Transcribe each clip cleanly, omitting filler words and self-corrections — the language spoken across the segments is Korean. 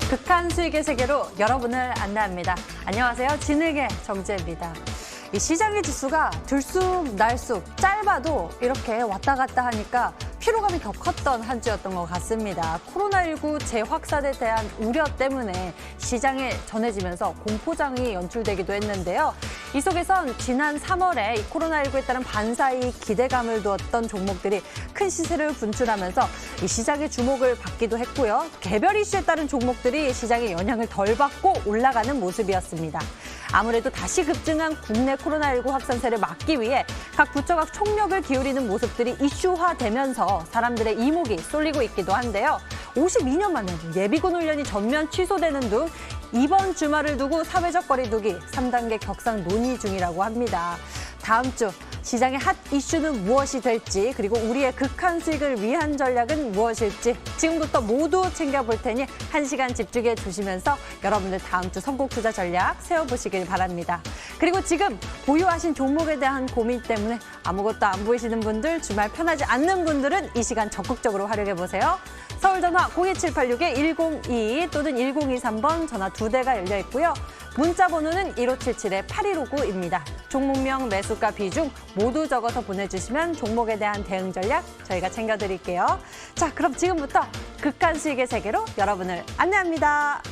극한 수익의 세계로 여러분을 안내합니다. 안녕하세요. 진흙의 정재입니다. 이 시장의 지수가 들쑥날쑥 짧아도 이렇게 왔다 갔다 하니까 피로감이 더 컸던 한 주였던 것 같습니다. 코로나19 재확산에 대한 우려 때문에 시장에 전해지면서 공포장이 연출되기도 했는데요. 이 속에선 지난 3월에 이 코로나19에 따른 반사이 기대감을 두었던 종목들이 큰 시세를 분출하면서 이 시장의 주목을 받기도 했고요. 개별 이슈에 따른 종목들이 시장의 영향을 덜 받고 올라가는 모습이었습니다. 아무래도 다시 급증한 국내 코로나19 확산세를 막기 위해 각 부처가 총력을 기울이는 모습들이 이슈화되면서 사람들의 이목이 쏠리고 있기도 한데요. 52년 만에 예비군 훈련이 전면 취소되는 등 이번 주말을 두고 사회적 거리두기 3단계 격상 논의 중이라고 합니다. 다음 주 시장의 핫 이슈는 무엇이 될지, 그리고 우리의 극한 수익을 위한 전략은 무엇일지 지금부터 모두 챙겨볼 테니 1시간 집중해 주시면서 여러분들 다음 주 선곡 투자 전략 세워보시길 바랍니다. 그리고 지금 보유하신 종목에 대한 고민 때문에 아무것도 안 보이시는 분들, 주말 편하지 않는 분들은 이 시간 적극적으로 활용해 보세요. 서울 전화 02786-1022 또는 1023번 전화 2대가 열려 있고요. 문자 번호는 1577-8159입니다. 종목명, 매수가, 비중 모두 적어서 보내주시면 종목에 대한 대응 전략 저희가 챙겨드릴게요. 자, 그럼 지금부터 극한 수익의 세계로 여러분을 안내합니다.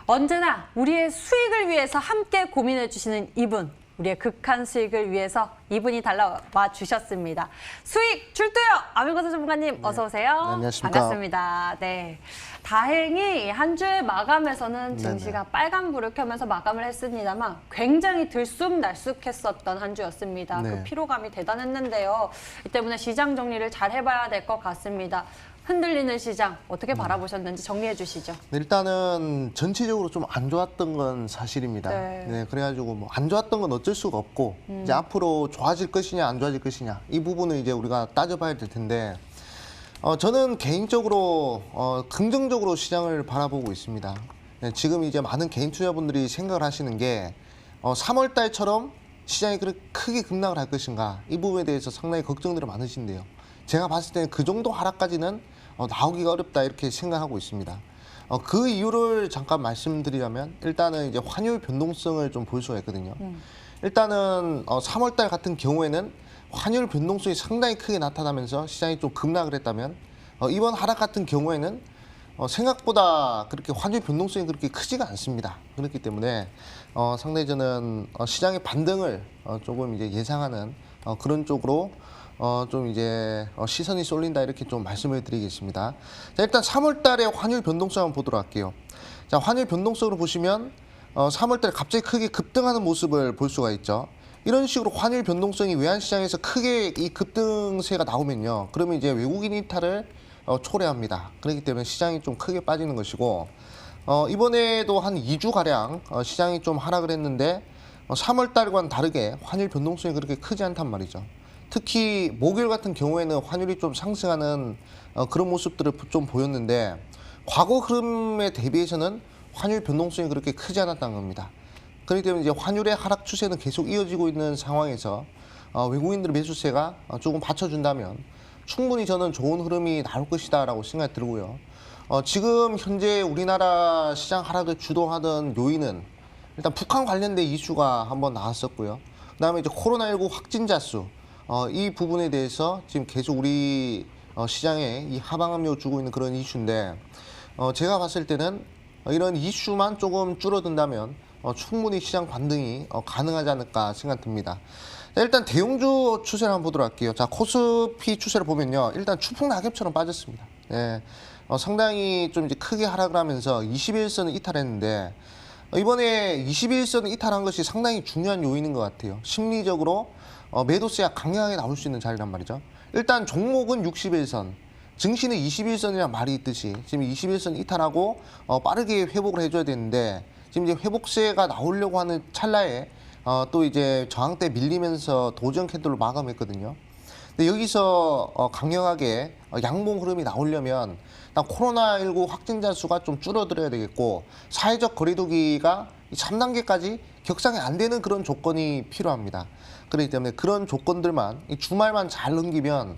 언제나 우리의 수익을 위해서 함께 고민해 주시는 이분, 우리의 극한 수익을 위해서 이분이 달려와 주셨습니다. 수익 출두요! 아밀거사 전문가님 어서 오세요. 네, 안녕하십니까. 반갑습니다. 네, 다행히 한 주의 마감에서는 증시가 빨간불을 켜면서 마감을 했습니다만 굉장히 들쑥날쑥했었던 한 주였습니다. 네. 그 피로감이 대단했는데요. 이 때문에 시장 정리를 잘 해봐야 될 것 같습니다. 흔들리는 시장 어떻게 바라보셨는지 정리해 주시죠. 일단은 전체적으로 좀 안 좋았던 건 사실입니다. 네. 그래가지고 뭐 안 좋았던 건 어쩔 수가 없고 이제 앞으로 좋아질 것이냐 안 좋아질 것이냐 이 부분을 이제 우리가 따져봐야 될 텐데 저는 개인적으로 긍정적으로 시장을 바라보고 있습니다. 네, 지금 이제 많은 개인 투자분들이 생각을 하시는 게 3월 달처럼 시장이 그렇게 크게 급락을 할 것인가 이 부분에 대해서 상당히 걱정들이 많으신데요. 제가 봤을 때는 그 정도 하락까지는 나오기가 어렵다 이렇게 생각하고 있습니다. 그 이유를 잠깐 말씀드리자면 일단은 이제 환율 변동성을 좀 볼 수가 있거든요. 일단은 3월 달 같은 경우에는 환율 변동성이 상당히 크게 나타나면서 시장이 좀 급락을 했다면 이번 하락 같은 경우에는 생각보다 그렇게 환율 변동성이 그렇게 크지가 않습니다. 그렇기 때문에 상당히 저는 시장의 반등을 조금 이제 예상하는 그런 쪽으로 좀 이제 시선이 쏠린다 이렇게 좀 말씀을 드리겠습니다. 자, 일단 3월 달에 환율 변동성 한번 보도록 할게요. 자, 환율 변동성으로 보시면 3월 달에 갑자기 크게 급등하는 모습을 볼 수가 있죠. 이런 식으로 환율 변동성이 외환시장에서 크게 이 급등세가 나오면요. 그러면 이제 외국인 이탈을 초래합니다. 그렇기 때문에 시장이 좀 크게 빠지는 것이고 이번에도 한 2주가량 시장이 좀 하락을 했는데 3월 달과는 다르게 환율 변동성이 그렇게 크지 않단 말이죠. 특히 목요일 같은 경우에는 환율이 좀 상승하는 그런 모습들을 좀 보였는데 과거 흐름에 대비해서는 환율 변동성이 그렇게 크지 않았다는 겁니다. 그렇기 때문에 이제 환율의 하락 추세는 계속 이어지고 있는 상황에서 외국인들의 매수세가 조금 받쳐준다면 충분히 저는 좋은 흐름이 나올 것이다라고 생각이 들고요. 지금 현재 우리나라 시장 하락을 주도하던 요인은 일단 북한 관련된 이슈가 한번 나왔었고요. 그다음에 이제 코로나19 확진자 수 이 부분에 대해서 지금 계속 우리 시장에 이 하방압력 주고 있는 그런 이슈인데 제가 봤을 때는 이런 이슈만 조금 줄어든다면 충분히 시장 반등이 가능하지 않을까 생각 듭니다. 자, 일단 대형주 추세를 한번 보도록 할게요. 자, 코스피 추세를 보면요. 일단 추풍 낙엽처럼 빠졌습니다. 예, 상당히 좀 이제 크게 하락을 하면서 21선을 이탈했는데 이번에 21선을 이탈한 것이 상당히 중요한 요인인 것 같아요. 심리적으로 매도세가 강력하게 나올 수 있는 자리란 말이죠. 일단 종목은 60일선, 증시는 21선이라는 말이 있듯이 지금 21선 이탈하고 빠르게 회복을 해줘야 되는데 지금 이제 회복세가 나오려고 하는 찰나에 또 이제 저항대 밀리면서 도전 캔들로 마감했거든요. 근데 여기서 강력하게 양봉 흐름이 나오려면 일단 코로나19 확진자 수가 좀 줄어들어야 되겠고 사회적 거리두기가 3단계까지 격상이 안 되는 그런 조건이 필요합니다. 그렇기 때문에 그런 조건들만 이 주말만 잘 넘기면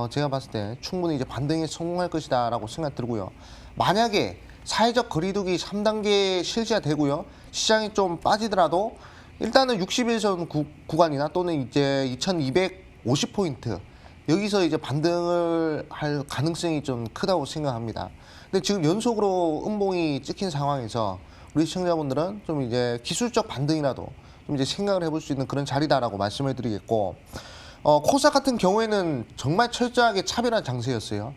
제가 봤을 때 충분히 이제 반등에 성공할 것이다라고 생각 들고요. 만약에 사회적 거리두기 3단계 실시가 되고요. 시장이 좀 빠지더라도 일단은 61선 구간이나 또는 이제 2250포인트 여기서 이제 반등을 할 가능성이 좀 크다고 생각합니다. 근데 지금 연속으로 음봉이 찍힌 상황에서 우리 시청자분들은 좀 이제 기술적 반등이라도 좀 이제 생각을 해볼 수 있는 그런 자리다라고 말씀을 드리겠고, 코스닥 같은 경우에는 정말 철저하게 차별한 장세였어요.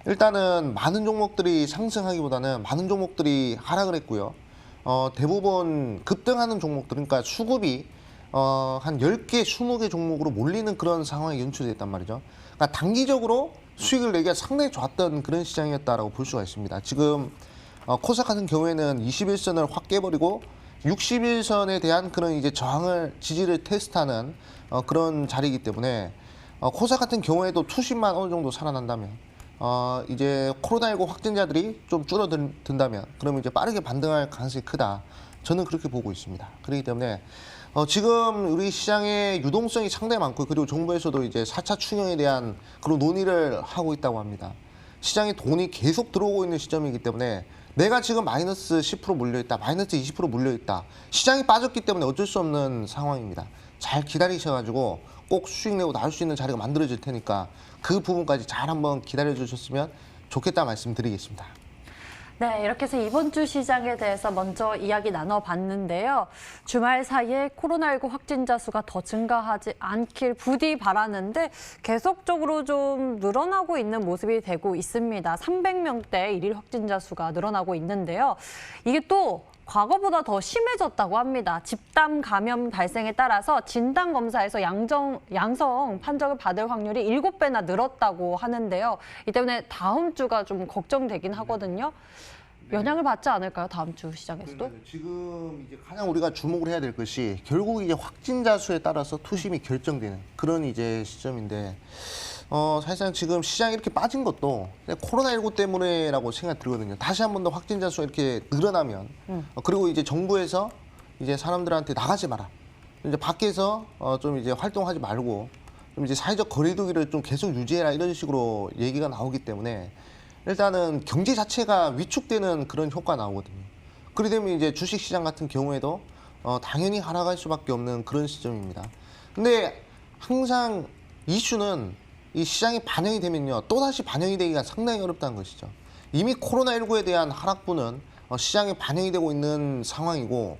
일단은 많은 종목들이 상승하기보다는 많은 종목들이 하락을 했고요. 대부분 급등하는 종목들, 그러니까 수급이 한 10개, 20개 종목으로 몰리는 그런 상황이 연출됐단 말이죠. 그러니까 단기적으로 수익을 내기가 상당히 좋았던 그런 시장이었다라고 볼 수가 있습니다. 지금 코스닥 같은 경우에는 21선을 확 깨버리고 61선에 대한 그런 이제 저항을 지지를 테스트하는 그런 자리이기 때문에 코스닥 같은 경우에도 투심만 어느 정도 살아난다면 이제 코로나19 확진자들이 좀 줄어든다면 그러면 이제 빠르게 반등할 가능성이 크다. 저는 그렇게 보고 있습니다. 그렇기 때문에 지금 우리 시장의 유동성이 상당히 많고 그리고 정부에서도 이제 4차 충영에 대한 그런 논의를 하고 있다고 합니다. 시장에 돈이 계속 들어오고 있는 시점이기 때문에 내가 지금 마이너스 10% 몰려있다, 마이너스 20% 몰려있다. 시장이 빠졌기 때문에 어쩔 수 없는 상황입니다. 잘 기다리셔가지고 꼭 수익 내고 나올 수 있는 자리가 만들어질 테니까 그 부분까지 잘 한번 기다려 주셨으면 좋겠다 말씀드리겠습니다. 네, 이렇게 해서 이번 주 시장에 대해서 먼저 이야기 나눠봤는데요. 주말 사이에 코로나19 확진자 수가 더 증가하지 않길 부디 바라는데 계속적으로 좀 늘어나고 있는 모습이 되고 있습니다. 300명대 일일 확진자 수가 늘어나고 있는데요. 이게 또 과거보다 더 심해졌다고 합니다. 집단 감염 발생에 따라서 진단검사에서 양성 판정을 받을 확률이 7배나 늘었다고 하는데요. 이 때문에 다음 주가 좀 걱정되긴 하거든요. 영향을 받지 않을까요? 다음 주 시장에서도? 지금 이제 가장 우리가 주목을 해야 될 것이 결국 이제 확진자 수에 따라서 투심이 결정되는 그런 이제 시점인데 사실상 지금 시장이 이렇게 빠진 것도 코로나19 때문에라고 생각 들거든요. 다시 한 번 더 확진자 수가 이렇게 늘어나면 그리고 이제 정부에서 이제 사람들한테 나가지 마라. 이제 밖에서 좀 이제 활동하지 말고 좀 이제 사회적 거리두기를 좀 계속 유지해라 이런 식으로 얘기가 나오기 때문에 일단은 경제 자체가 위축되는 그런 효과가 나오거든요. 그렇게 되면 이제 주식시장 같은 경우에도 당연히 하락할 수밖에 없는 그런 시점입니다. 근데 항상 이슈는 이 시장이 반영이 되면요. 또다시 반영이 되기가 상당히 어렵다는 것이죠. 이미 코로나19에 대한 하락분은 시장에 반영이 되고 있는 상황이고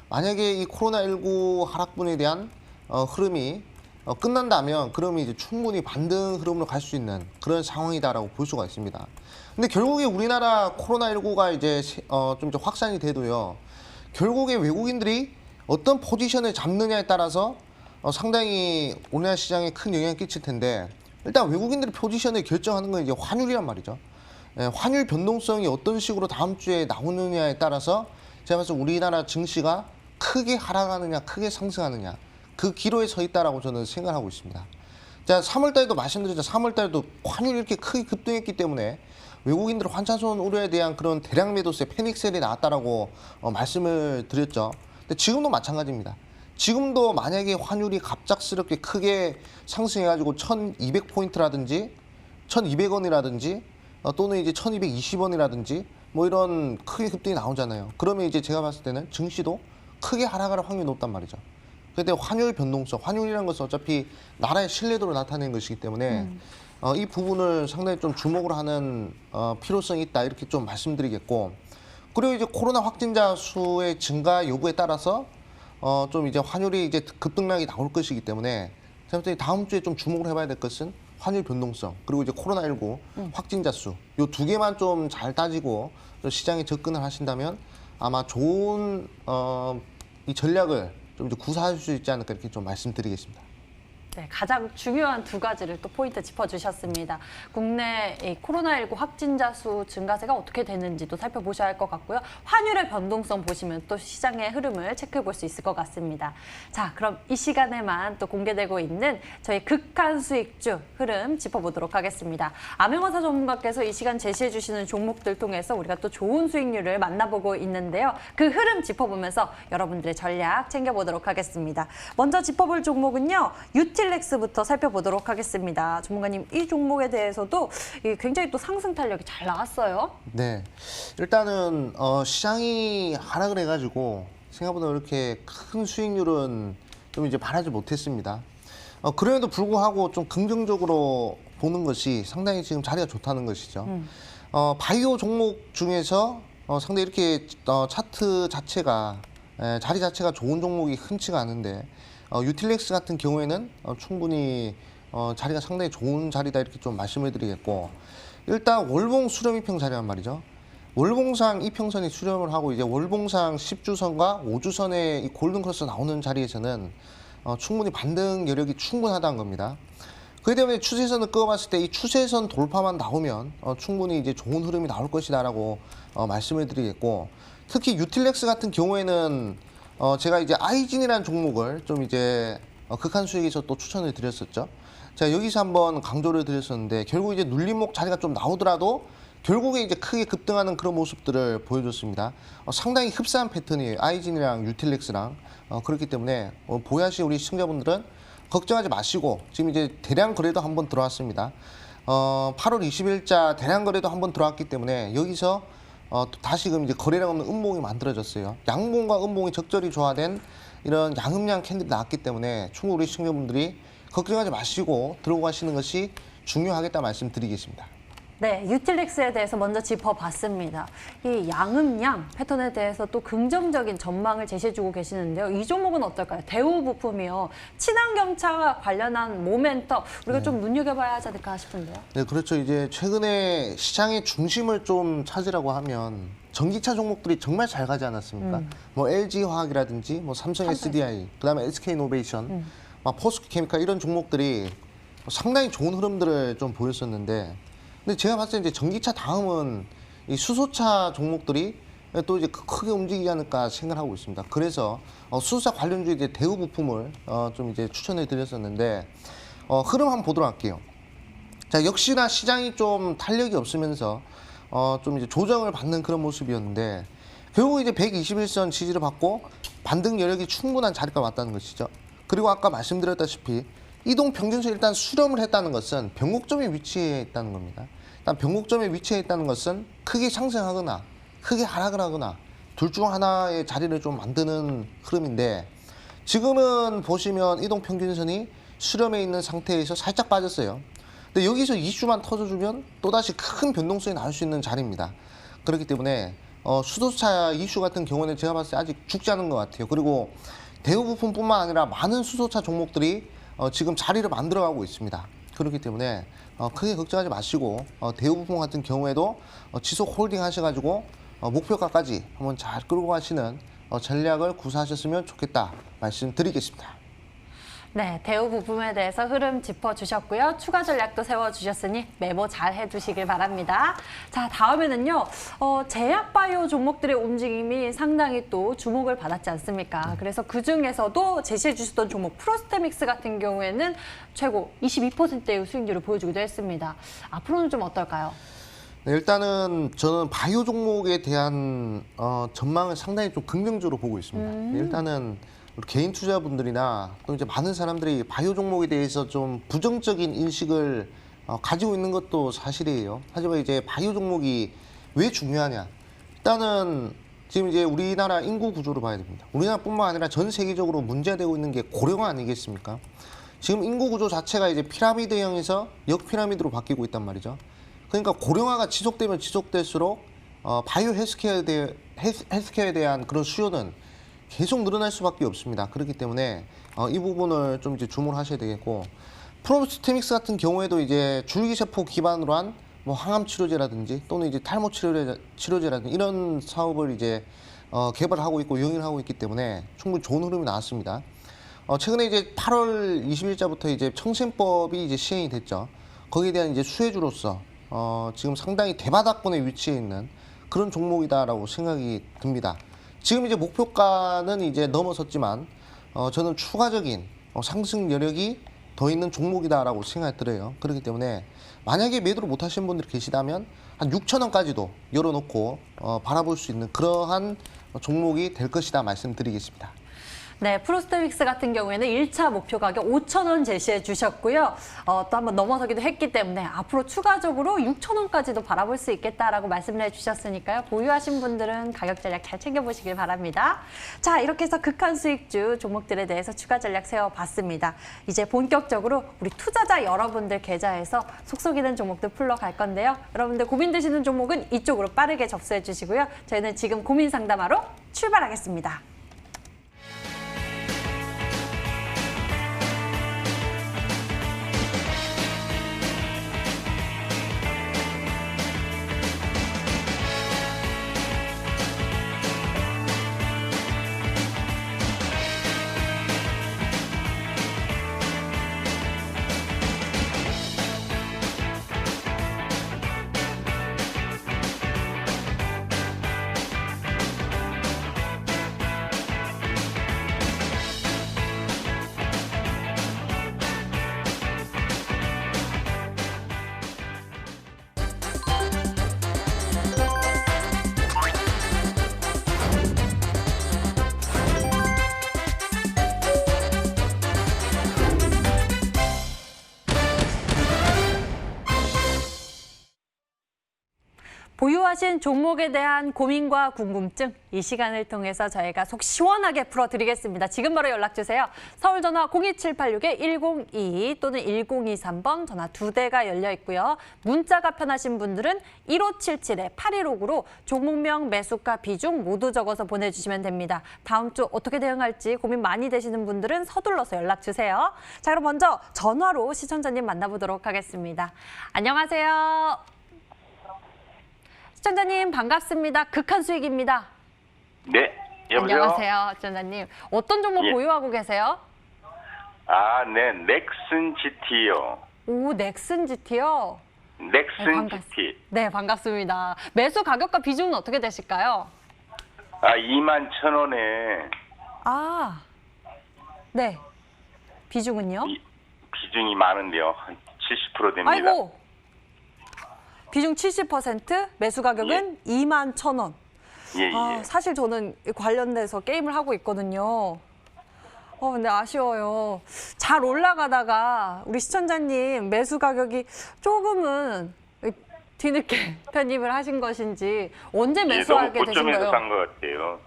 만약에 이 코로나19 하락분에 대한 흐름이 끝난다면 그러면 이제 충분히 반등 흐름으로 갈 수 있는 그런 상황이다라고 볼 수가 있습니다. 근데 결국에 우리나라 코로나19가 이제 좀 이제 확산이 돼도요. 결국에 외국인들이 어떤 포지션을 잡느냐에 따라서 상당히 우리나라 시장에 큰 영향을 끼칠 텐데 일단 외국인들의 포지션을 결정하는 건 이제 환율이란 말이죠. 환율 변동성이 어떤 식으로 다음 주에 나오느냐에 따라서 제가 봤을 때 우리나라 증시가 크게 하락하느냐 크게 상승하느냐 그 기로에 서 있다라고 저는 생각하고 있습니다. 자, 3월달에도 말씀드렸죠. 3월달에도 환율이 이렇게 크게 급등했기 때문에 외국인들 환차손 우려에 대한 그런 대량 매도세 패닉셀이 나왔다라고 말씀을 드렸죠. 근데 지금도 마찬가지입니다. 지금도 만약에 환율이 갑작스럽게 크게 상승해가지고 1,200포인트라든지 1,200원이라든지 또는 이제 1,220원이라든지 뭐 이런 크게 급등이 나오잖아요. 그러면 이제 제가 봤을 때는 증시도 크게 하락할 확률이 높단 말이죠. 그런데 환율 변동성, 환율이라는 것은 어차피 나라의 신뢰도를 나타내는 것이기 때문에 이 부분을 상당히 좀 주목을 하는 필요성이 있다 이렇게 좀 말씀드리겠고 그리고 이제 코로나 확진자 수의 증가 여부에 따라서 좀 이제 환율이 이제 급등락이 나올 것이기 때문에 제가 볼 때 다음 주에 좀 주목을 해봐야 될 것은 환율 변동성 그리고 이제 코로나19 확진자 수 요 두 개만 좀 잘 따지고 시장에 접근을 하신다면 아마 좋은 이 전략을 좀 이제 구사할 수 있지 않을까 이렇게 좀 말씀드리겠습니다. 네, 가장 중요한 두 가지를 또 포인트 짚어주셨습니다. 국내 이 코로나19 확진자 수 증가세가 어떻게 되는지도 살펴보셔야 할 것 같고요. 환율의 변동성 보시면 또 시장의 흐름을 체크해 볼 수 있을 것 같습니다. 자, 그럼 이 시간에만 또 공개되고 있는 저희 극한 수익주 흐름 짚어보도록 하겠습니다. 암행어사 전문가께서 이 시간 제시해 주시는 종목들 통해서 우리가 또 좋은 수익률을 만나보고 있는데요. 그 흐름 짚어보면서 여러분들의 전략 챙겨보도록 하겠습니다. 먼저 짚어볼 종목은요. 유틸렉스부터 살펴보도록 하겠습니다. 전문가님, 이 종목에 대해서도 굉장히 또 상승 탄력이 잘 나왔어요. 네, 일단은 시장이 하락을 해가지고 생각보다 그렇게 큰 수익률은 좀 이제 바라지 못했습니다. 그럼에도 불구하고 좀 긍정적으로 보는 것이 상당히 지금 자리가 좋다는 것이죠. 바이오 종목 중에서 상당히 이렇게 차트 자체가 자리 자체가 좋은 종목이 흔치가 않은데 유틸렉스 같은 경우에는 충분히 자리가 상당히 좋은 자리다 이렇게 좀 말씀을 드리겠고, 일단 월봉 수렴 이평 자리란 말이죠. 월봉상 이평선이 수렴을 하고 이제 월봉상 10주선과 5주선의 이 골든크로스 나오는 자리에서는 충분히 반등 여력이 충분하다는 겁니다. 그렇기 때문에 추세선을 끄어봤을 때 이 추세선 돌파만 나오면 충분히 이제 좋은 흐름이 나올 것이다라고 말씀을 드리겠고, 특히 유틸렉스 같은 경우에는 제가 이제 아이진이라는 종목을 좀 이제 극한 수익에서 또 추천을 드렸었죠. 제가 여기서 한번 강조를 드렸었는데 결국 이제 눌림목 자리가 좀 나오더라도 결국에 이제 크게 급등하는 그런 모습들을 보여줬습니다. 상당히 흡사한 패턴이에요. 아이진이랑 유틸렉스랑. 그렇기 때문에 보야시 우리 시청자분들은 걱정하지 마시고 지금 이제 대량 거래도 한번 들어왔습니다. 8월 20일자 대량 거래도 한번 들어왔기 때문에 여기서 다시금 이제 거래량 없는 음봉이 만들어졌어요. 양봉과 음봉이 적절히 조화된 이런 양음양 캔들이 나왔기 때문에 충분히 우리 시청자분들이 걱정하지 마시고 들고 가시는 것이 중요하겠다 말씀드리겠습니다. 네, 유틸렉스에 대해서 먼저 짚어봤습니다. 이 양음양 패턴에 대해서 또 긍정적인 전망을 제시해주고 계시는데요. 이 종목은 어떨까요? 대우부품이요. 친환경차 관련한 모멘텀 우리가 좀 눈여겨봐야 하지 않을까 싶은데요. 네, 그렇죠. 이제 최근에 시장의 중심을 좀 찾으라고 하면 전기차 종목들이 정말 잘 가지 않았습니까? 뭐 LG화학이라든지 뭐 삼성 SDI, 그다음에 SK이노베이션, 포스코케미칼 이런 종목들이 상당히 좋은 흐름들을 좀 보였었는데, 근데 제가 봤을 때 이제 전기차 다음은 이 수소차 종목들이 또 이제 크게 움직이지 않을까 생각하고 있습니다. 그래서 수소차 관련주에 이제 대우부품을 좀 이제 추천해 드렸었는데 흐름 한번 보도록 할게요. 자, 역시나 시장이 좀 탄력이 없으면서 좀 이제 조정을 받는 그런 모습이었는데 결국 이제 121선 지지를 받고 반등 여력이 충분한 자리가 왔다는 것이죠. 그리고 아까 말씀드렸다시피 이동 평균선 일단 수렴을 했다는 것은 변곡점에 위치해 있다는 겁니다. 일단 변곡점에 위치해 있다는 것은 크게 상승하거나 크게 하락을 하거나 둘 중 하나의 자리를 좀 만드는 흐름인데, 지금은 보시면 이동 평균선이 수렴해 있는 상태에서 살짝 빠졌어요. 근데 여기서 이슈만 터져주면 또다시 큰 변동성이 나올 수 있는 자리입니다. 그렇기 때문에 수소차 이슈 같은 경우는 제가 봤을 때 아직 죽지 않은 것 같아요. 그리고 대우부품뿐만 아니라 많은 수소차 종목들이 지금 자리를 만들어가고 있습니다. 그렇기 때문에 크게 걱정하지 마시고 대우부품 같은 경우에도 지속 홀딩 하셔가지고 목표가까지 한번 잘 끌고 가시는 전략을 구사하셨으면 좋겠다 말씀드리겠습니다. 네, 대우부품에 대해서 흐름 짚어주셨고요. 추가 전략도 세워주셨으니 메모 잘 해두시길 바랍니다. 자, 다음에는요. 제약바이오 종목들의 움직임이 상당히 또 주목을 받았지 않습니까? 그래서 그중에서도 제시해 주셨던 종목 프로스테믹스 같은 경우에는 최고 22%의 수익률을 보여주기도 했습니다. 앞으로는 좀 어떨까요? 네, 일단은 저는 바이오 종목에 대한 전망을 상당히 좀 긍정적으로 보고 있습니다. 일단은 우리 개인 투자분들이나 또 이제 많은 사람들이 바이오 종목에 대해서 좀 부정적인 인식을 가지고 있는 것도 사실이에요. 하지만 이제 바이오 종목이 왜 중요하냐? 일단은 지금 이제 우리나라 인구 구조를 봐야 됩니다. 우리나라뿐만 아니라 전 세계적으로 문제가 되고 있는 게 고령화 아니겠습니까? 지금 인구 구조 자체가 이제 피라미드형에서 역피라미드로 바뀌고 있단 말이죠. 그러니까 고령화가 지속되면 지속될수록 바이오 헬스케어에 대한 그런 수요는 계속 늘어날 수밖에 없습니다. 그렇기 때문에 이 부분을 좀 이제 주목을 하셔야 되겠고, 프로스테믹스 같은 경우에도 이제 줄기세포 기반으로 한 뭐 항암 치료제라든지 또는 이제 탈모 치료제라든지 이런 사업을 이제 개발하고 있고 영위를 하고 있기 때문에 충분히 좋은 흐름이 나왔습니다. 최근에 이제 8월 20일자부터 이제 청신법이 이제 시행이 됐죠. 거기에 대한 이제 수혜주로서 지금 상당히 대바닥권에 위치해 있는 그런 종목이다라고 생각이 듭니다. 지금 이제 목표가는 이제 넘어섰지만 저는 추가적인 상승 여력이 더 있는 종목이다라고 생각이 들어요. 그렇기 때문에 만약에 매도를 못 하신 분들이 계시다면 한 6,000원까지도 열어놓고 바라볼 수 있는 그러한 종목이 될 것이다 말씀드리겠습니다. 네, 프로스테믹스 같은 경우에는 1차 목표 가격 5,000원 제시해 주셨고요. 또 한번 넘어서기도 했기 때문에 앞으로 추가적으로 6,000원까지도 바라볼 수 있겠다라고 말씀을 해주셨으니까요. 보유하신 분들은 가격 전략 잘 챙겨보시길 바랍니다. 자, 이렇게 해서 극한 수익주 종목들에 대해서 추가 전략 세워봤습니다. 이제 본격적으로 우리 투자자 여러분들 계좌에서 속속이는 종목들 풀러갈 건데요. 여러분들 고민되시는 종목은 이쪽으로 빠르게 접수해 주시고요. 저희는 지금 고민 상담하러 출발하겠습니다. 보유하신 종목에 대한 고민과 궁금증 이 시간을 통해서 저희가 속 시원하게 풀어드리겠습니다. 지금 바로 연락주세요. 서울 전화 02786-1022 또는 1023번 전화 2대가 열려 있고요. 문자가 편하신 분들은 1577-8159로 종목명, 매수가, 비중 모두 적어서 보내주시면 됩니다. 다음 주 어떻게 대응할지 고민 많이 되시는 분들은 서둘러서 연락주세요. 자, 그럼 먼저 전화로 시청자님 만나보도록 하겠습니다. 안녕하세요. 시청자님 반갑습니다. 극한 수익입니다. 네, 여보세요? 안녕하세요, 시청자님. 어떤 종목 예. 보유하고 계세요? 아, 네, 넥슨 GT요. 오, 넥슨 GT요? 넥슨 GT. 네, 반갑습니다. 매수 가격과 비중은 어떻게 되실까요? 아, 21,000원에 아, 네. 비중은요? 비중이 많은데요. 한 70% 됩니다. 아이고. 비중 70%, 매수 가격은 21,000원. 예, 예. 아, 사실 저는 관련돼서 게임을 하고 있거든요. 근데 아쉬워요. 잘 올라가다가 우리 시청자님 매수 가격이 조금은 뒤늦게 편입을 하신 것인지 언제 매수하게 너무 되신 고점에서 거예요? 산 것 같아요.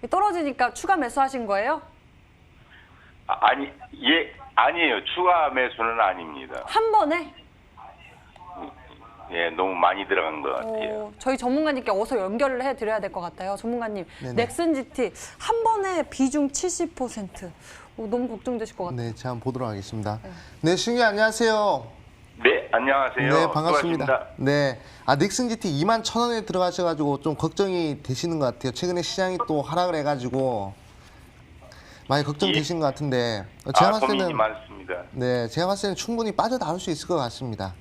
떨어지니까 추가 매수하신 거예요? 아니에요. 추가 매수는 아닙니다. 한 번에? 예, 너무 많이 들어간 것 같아요. 저희 전문가님께 어서 연결을 해드려야 될 것 같아요. 전문가님, 네네. 넥슨 GT 한 번에 비중 70%. 너무 걱정되실 것 같아요. 네, 제가 한번 보도록 하겠습니다. 네, 신기 안녕하세요. 네, 안녕하세요. 네, 반갑습니다. 수고하십니다. 네, 넥슨 GT 21,000원에 들어가셔가지고 좀 걱정이 되시는 것 같아요. 최근에 시장이 또 하락을 해가지고 많이 걱정되신 것 같은데 제가 봤을 고민이 때는 많습니다. 네, 제가 봤을 때는 충분히 빠져나올 수 있을 것 같습니다.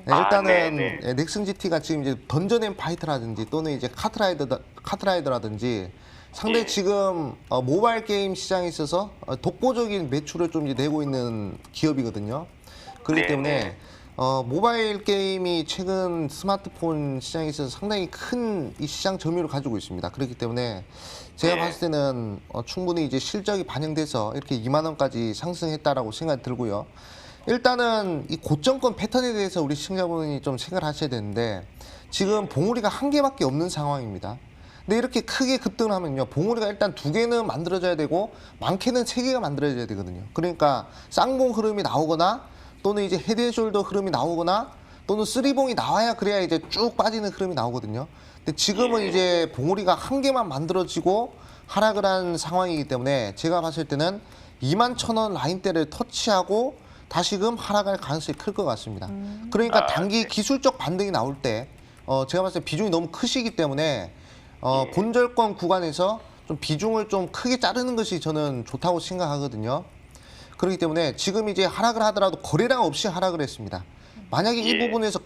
네, 아, 일단은 네. 넥슨 GT가 지금 이제 던전 앤 파이터라든지 또는 이제 카트라이더라든지 상당히 예. 지금 모바일 게임 시장에 있어서 독보적인 매출을 좀 이제 내고 있는 기업이거든요. 그렇기 네, 때문에 네. 모바일 게임이 최근 스마트폰 시장에 있어서 상당히 큰 이 시장 점유율을 가지고 있습니다. 그렇기 때문에 제가 네. 봤을 때는 충분히 이제 실적이 반영돼서 이렇게 2만 원까지 상승했다라고 생각이 들고요. 일단은 이 고점권 패턴에 대해서 우리 시청자분이 좀 생각을 하셔야 되는데 지금 봉우리가 한 개밖에 없는 상황입니다. 근데 이렇게 크게 급등을 하면요, 봉우리가 일단 2개는 만들어져야 되고 많게는 3개가 만들어져야 되거든요. 그러니까 쌍봉 흐름이 나오거나 또는 이제 헤드앤숄더 흐름이 나오거나 또는 쓰리봉이 나와야 그래야 이제 쭉 빠지는 흐름이 나오거든요. 근데 지금은 이제 봉우리가 한 개만 만들어지고 하락을 한 상황이기 때문에 제가 봤을 때는 21,000원 라인대를 터치하고 다시금 하락할 가능성이 클 것 같습니다. 그러니까 단기 기술적 반등이 나올 때 제가 봤을 때 비중이 너무 크시기 때문에 본절권 구간에서 좀 비중을 좀 크게 자르는 것이 저는 좋다고 생각하거든요. 그렇기 때문에 지금 이제 하락을 하더라도 거래량 없이 하락을 했습니다. 만약에 이 예. 부분에서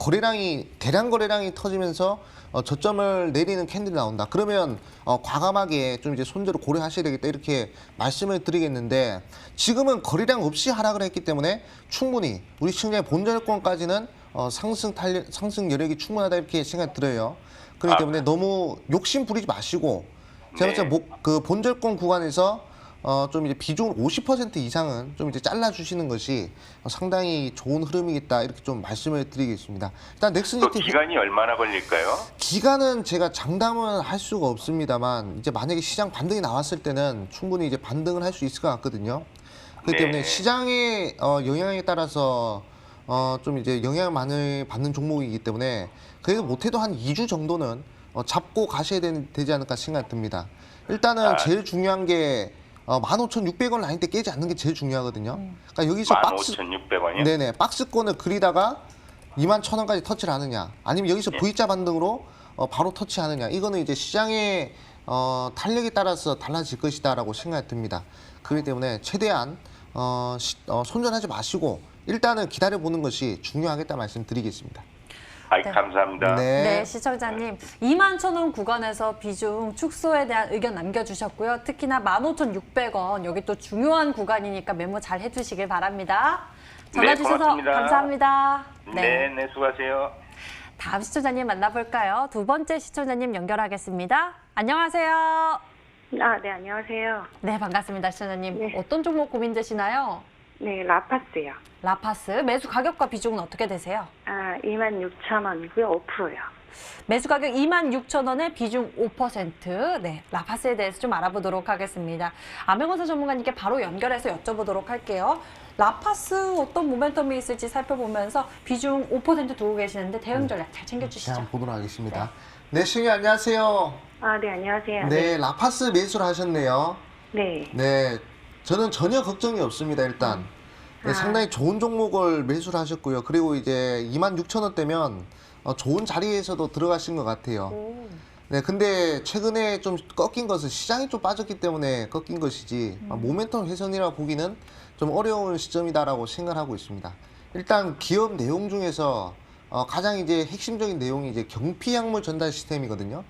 대량 거래량이 터지면서 저점을 내리는 캔들이 나온다. 그러면 과감하게 좀 이제 손절을 고려하셔야 되겠다. 이렇게 말씀을 드리겠는데 지금은 거래량 없이 하락을 했기 때문에 충분히 우리 시청자의 본전권까지는 상승 여력이 충분하다 이렇게 생각이 들어요. 그렇기 때문에 너무 욕심 부리지 마시고 제가 봤을 때 그 본절권 구간에서 좀 이제 비중을 50% 이상은 좀 이제 잘라주시는 것이 상당히 좋은 흐름이겠다 이렇게 좀 말씀을 드리겠습니다. 일단 또 넥슨GT 기간이 얼마나 걸릴까요? 기간은 제가 장담은 할 수가 없습니다만 이제 만약에 시장 반등이 나왔을 때는 충분히 이제 반등을 할 수 있을 것 같거든요. 그렇기 때문에 시장의 영향에 따라서 좀 이제 영향을 많이 받는 종목이기 때문에 그래도 못해도 한 2주 정도는 잡고 가셔야 되지 않을까 생각이 듭니다. 일단은 제일 중요한 게 15,600원 라인 때 깨지 않는 게 제일 중요하거든요. 그러니까 여기서 15,600원이요? 네네, 박스권을 그리다가 21,000원까지 터치를 하느냐, 아니면 여기서 V자 반등으로 바로 터치하느냐, 이거는 이제 시장의 탄력에 따라서 달라질 것이다라고 생각이 듭니다. 그렇기 때문에 최대한 손절하지 마시고 일단은 기다려보는 것이 중요하겠다 말씀드리겠습니다. 네. 감사합니다. 네, 시청자님 21,000원 구간에서 비중 축소에 대한 의견 남겨주셨고요. 특히나 15,600원 여기 또 중요한 구간이니까 메모 잘 해주시길 바랍니다. 전화 네, 주셔서 고맙습니다. 감사합니다. 네, 수고하세요. 다음 시청자님 만나볼까요? 두 번째 시청자님 연결하겠습니다. 안녕하세요. 네, 안녕하세요. 네, 반갑습니다, 시청자님. 네. 어떤 종목 고민되시나요? 네, 라파스요. 라파스 매수 가격과 비중은 어떻게 되세요? 26,000원이고요. 5%요. 매수 가격 26,000원에 비중 5%. 네, 라파스에 대해서 좀 알아보도록 하겠습니다. 암행원사 전문가님께 바로 연결해서 여쭤보도록 할게요. 라파스 어떤 모멘텀이 있을지 살펴보면서 비중 5% 두고 계시는데 대응 전략 잘 챙겨주시죠. 한번 보도록 하겠습니다. 네, 시청자 안녕하세요. 네, 안녕하세요. 네, 라파스 매수를 하셨네요. 네. 네, 저는 전혀 걱정이 없습니다. 일단 네, 상당히 좋은 종목을 매수를 하셨고요. 그리고 이제 26,000원대면 좋은 자리에서도 들어가신 것 같아요. 네, 근데 최근에 좀 꺾인 것은 시장이 좀 빠졌기 때문에 꺾인 것이지 모멘텀 훼손이라 보기는 좀 어려운 시점이다라고 생각하고 있습니다. 일단 기업 내용 중에서 가장 이제 핵심적인 내용이 이제 경피약물 전달 시스템이거든요.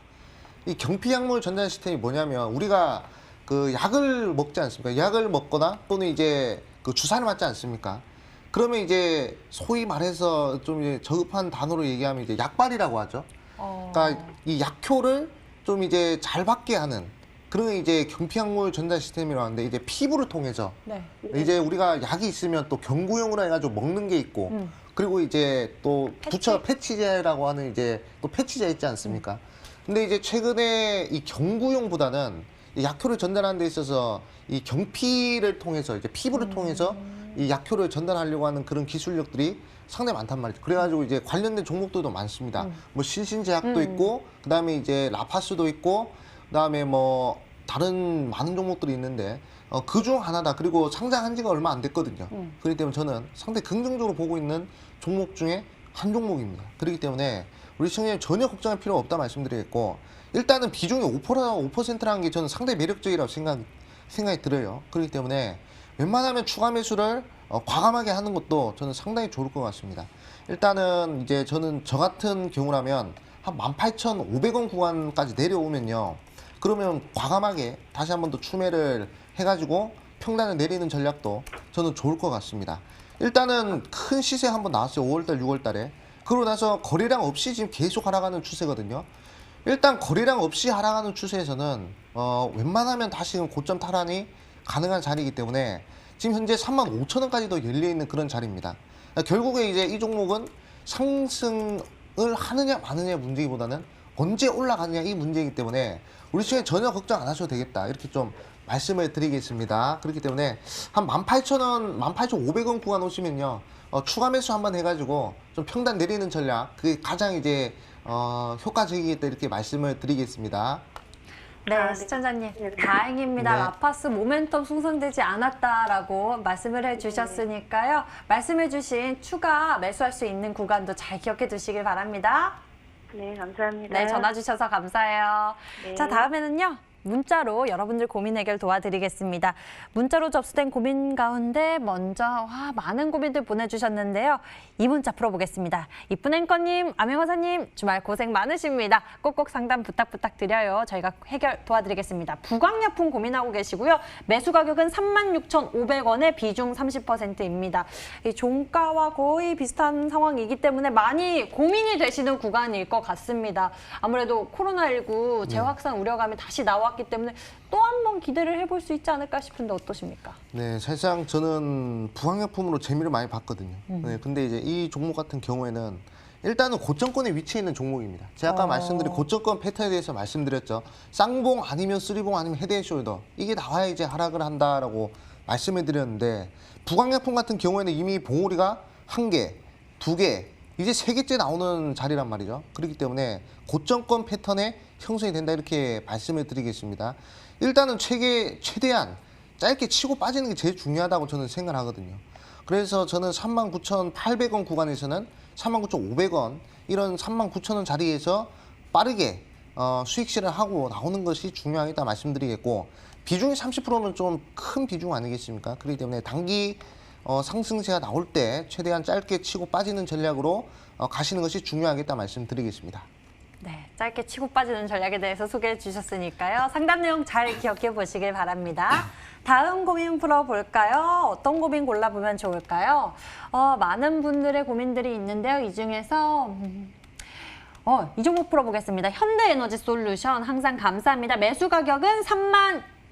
이 경피약물 전달 시스템이 뭐냐면 우리가 그 약을 먹지 않습니까? 약을 먹거나 또는 이제 그 주사를 맞지 않습니까? 그러면 이제 소위 말해서 좀 이제 저급한 단어로 얘기하면 이제 약발이라고 하죠. 그러니까 이 약효를 좀 이제 잘 받게 하는 그런 이제 경피약물 전달 시스템이라고 하는데 이제 피부를 통해서 네. 이제 우리가 약이 있으면 또 경구용으로 해가지고 먹는 게 있고 그리고 이제 또 부처 패치제라고 하는 이제 또 패치제 있지 않습니까? 근데 이제 최근에 이 경구용보다는 이 약효를 전달하는 데 있어서 이 경피를 통해서 이제 피부를 통해서 이 약효를 전달하려고 하는 그런 기술력들이 상당히 많단 말이죠. 그래가지고 이제 관련된 종목들도 많습니다. 뭐 신신제약도 있고, 그 다음에 이제 라파스도 있고, 그 다음에 뭐 다른 많은 종목들이 있는데 그 중 하나다. 그리고 상장한 지가 얼마 안 됐거든요. 그렇기 때문에 저는 상당히 긍정적으로 보고 있는 종목 중에 한 종목입니다. 그렇기 때문에 우리 시청자님 전혀 걱정할 필요가 없다 말씀드리겠고 일단은 비중이 5%라는 게 저는 상당히 매력적이라고 생각이 들어요. 그렇기 때문에 웬만하면 추가 매수를 과감하게 하는 것도 저는 상당히 좋을 것 같습니다. 일단은 이제 저는 저 같은 경우라면 한 18,500원 구간까지 내려오면요. 그러면 과감하게 다시 한 번 더 추매를 해가지고 평단을 내리는 전략도 저는 좋을 것 같습니다. 일단은 큰 시세 한번 나왔어요. 5월달, 6월달에. 그러고 나서 거래량 없이 지금 계속 하락하는 추세거든요. 일단 거래량 없이 하락하는 추세에서는 웬만하면 다시금 고점 탈환이 가능한 자리이기 때문에 지금 현재 35,000원까지도 열려있는 그런 자리입니다. 결국에 이제 이 종목은 상승을 하느냐 마느냐의 문제기보다는 언제 올라가느냐 이 문제이기 때문에 우리 시장에 전혀 걱정 안 하셔도 되겠다 이렇게 좀 말씀을 드리겠습니다. 그렇기 때문에 한 18,000원, 18,500원 구간 오시면요 추가 매수 한번 해가지고 좀 평단 내리는 전략 그게 가장 이제 효과적이겠다 이렇게 말씀을 드리겠습니다. 네, 시청자님 네. 다행입니다. 네. 라파스 모멘텀 손상되지 않았다라고 말씀을 해주셨으니까요. 말씀해주신 추가 매수할 수 있는 구간도 잘 기억해 두시길 바랍니다. 네, 감사합니다. 네, 전화 주셔서 감사해요. 네. 자, 다음에는요. 문자로 여러분들 고민 해결 도와드리겠습니다. 문자로 접수된 고민 가운데 먼저 많은 고민들 보내주셨는데요. 이 문자 풀어보겠습니다. 이쁜 앵커님, 암행어사님 주말 고생 많으십니다. 꼭꼭 상담 부탁드려요. 저희가 해결 도와드리겠습니다. 부광약품 고민하고 계시고요. 매수 가격은 36,500원에 비중 30%입니다. 이 종가와 거의 비슷한 상황이기 때문에 많이 고민이 되시는 구간일 것 같습니다. 아무래도 코로나19 재확산 우려감이 다시 나왔기 때문에 또 한 번 기대를 해볼 수 있지 않을까 싶은데 어떠십니까? 네, 사실상 저는 부항약품으로 재미를 많이 봤거든요. 네, 근데 이제 이 종목 같은 경우에는 일단은 고점권에 위치해 있는 종목입니다. 제가 아까 말씀드린 고점권 패턴에 대해서 말씀드렸죠. 쌍봉 아니면 쓰리봉 아니면 헤드앤숄더 이게 나와야 이제 하락을 한다라고 말씀을 드렸는데 부광약품 같은 경우에는 이미 봉우리가 1개, 2개, 이제 3개째 나오는 자리란 말이죠. 그렇기 때문에 고점권 패턴에 형성이 된다 이렇게 말씀을 드리겠습니다. 일단은 최대한 짧게 치고 빠지는 게 제일 중요하다고 저는 생각을 하거든요. 그래서 저는 39,800원 구간에서는 39,500원 이런 39,000원 자리에서 빠르게 수익 실현하고 나오는 것이 중요하겠다 말씀드리겠고 비중이 30%면 좀 큰 비중 아니겠습니까? 그렇기 때문에 단기 상승세가 나올 때 최대한 짧게 치고 빠지는 전략으로 가시는 것이 중요하겠다 말씀드리겠습니다. 네, 짧게 치고 빠지는 전략에 대해서 소개해 주셨으니까요. 상담 내용 잘 기억해 보시길 바랍니다. 다음 고민 풀어볼까요? 어떤 고민 골라보면 좋을까요? 많은 분들의 고민들이 있는데요. 이 중에서 이 종목 풀어보겠습니다. 현대에너지솔루션 항상 감사합니다. 매수 가격은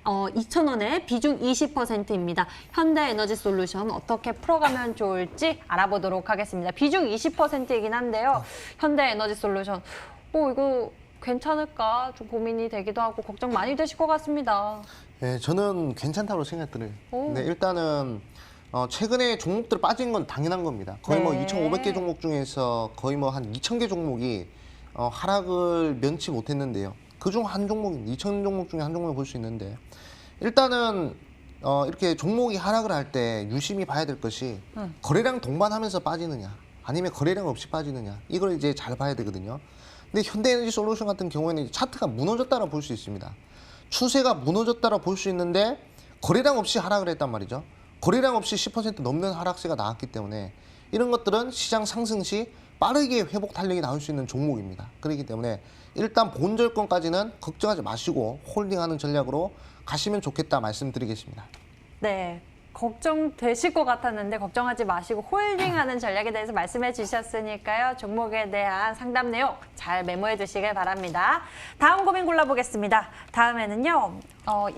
32,000원에 비중 20%입니다. 현대에너지솔루션 어떻게 풀어가면 좋을지 알아보도록 하겠습니다. 비중 20%이긴 한데요. 현대에너지솔루션 이거 괜찮을까 좀 고민이 되기도 하고 걱정 많이 되실 것 같습니다. 네, 저는 괜찮다고 생각들어요. 네, 일단은 최근에 종목들 빠진 건 당연한 겁니다. 거의 뭐 2,500개 종목 중에서 거의 뭐 한 2,000개 종목이 하락을 면치 못했는데요. 그중 한 종목, 2,000 종목 중에 한 종목을 볼 수 있는데 일단은 이렇게 종목이 하락을 할 때 유심히 봐야 될 것이 거래량 동반하면서 빠지느냐 아니면 거래량 없이 빠지느냐 이걸 이제 잘 봐야 되거든요. 근데 현대에너지솔루션 같은 경우에는 차트가 무너졌다고 볼 수 있습니다. 추세가 무너졌다고 볼 수 있는데 거래량 없이 하락을 했단 말이죠. 거래량 없이 10% 넘는 하락세가 나왔기 때문에 이런 것들은 시장 상승 시 빠르게 회복 탄력이 나올 수 있는 종목입니다. 그렇기 때문에 일단 본절권까지는 걱정하지 마시고 홀딩하는 전략으로 가시면 좋겠다 말씀드리겠습니다. 네. 걱정되실 것 같았는데 걱정하지 마시고 홀딩하는 전략에 대해서 말씀해 주셨으니까요. 종목에 대한 상담 내용 잘 메모해 주시길 바랍니다. 다음 고민 골라보겠습니다. 다음에는요.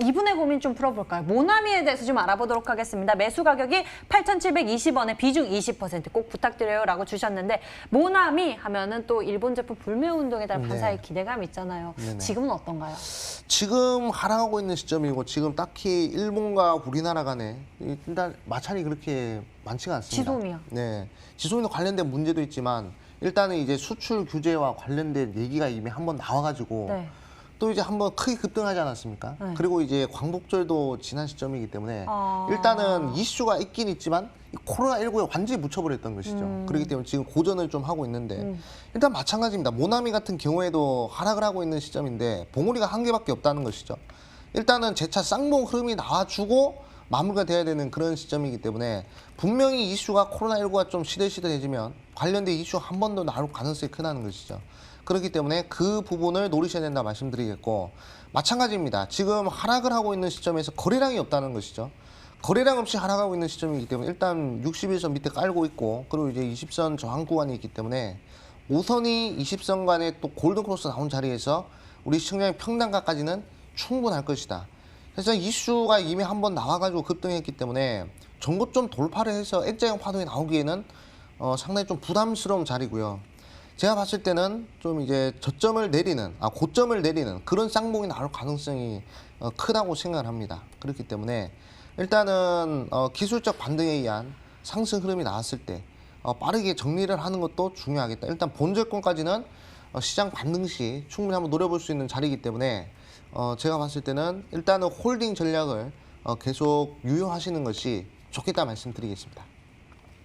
이분의 고민 좀 풀어볼까요? 모나미에 대해서 좀 알아보도록 하겠습니다. 매수 가격이 8,720원에 비중 20% 꼭 부탁드려요 라고 주셨는데 모나미 하면은 또 일본 제품 불매운동에 대한 반사의 기대감이 있잖아요. 네네. 지금은 어떤가요? 지금 하락하고 있는 시점이고 지금 딱히 일본과 우리나라 간에 일단 마찰이 그렇게 많지가 않습니다. 지소미요? 네, 지소미도 관련된 문제도 있지만 일단은 이제 수출 규제와 관련된 얘기가 이미 한번 나와가지고 네. 또 이제 한번 크게 급등하지 않았습니까? 네. 그리고 이제 광복절도 지난 시점이기 때문에 일단은 이슈가 있긴 있지만 코로나19에 완전히 묻혀버렸던 것이죠. 그렇기 때문에 지금 고전을 좀 하고 있는데 일단 마찬가지입니다. 모나미 같은 경우에도 하락을 하고 있는 시점인데 봉우리가 1개밖에 없다는 것이죠. 일단은 재차 쌍봉 흐름이 나와주고 마무리가 돼야 되는 그런 시점이기 때문에 분명히 이슈가 코로나19가 좀 시들시들해지면 관련된 이슈 한 번 더 나올 가능성이 크다는 것이죠. 그렇기 때문에 그 부분을 노리셔야 된다 말씀드리겠고 마찬가지입니다. 지금 하락을 하고 있는 시점에서 거래량이 없다는 것이죠. 거래량 없이 하락하고 있는 시점이기 때문에 일단 61선 밑에 깔고 있고 그리고 이제 20선 저항 구간이 있기 때문에 5선이 20선 간에 또 골든크로스 나온 자리에서 우리 시청자의 평단가까지는 충분할 것이다. 그래서 이슈가 이미 한번 나와가지고 급등했기 때문에 전고점 돌파를 해서 X자형 파동이 나오기에는 상당히 좀 부담스러운 자리고요. 제가 봤을 때는 좀 이제 고점을 내리는 그런 쌍봉이 나올 가능성이 크다고 생각을 합니다. 그렇기 때문에 일단은 기술적 반등에 의한 상승 흐름이 나왔을 때 빠르게 정리를 하는 것도 중요하겠다. 일단 본절권까지는 시장 반등 시 충분히 한번 노려볼 수 있는 자리이기 때문에 제가 봤을 때는 일단은 홀딩 전략을 계속 유효하시는 것이 좋겠다 말씀드리겠습니다.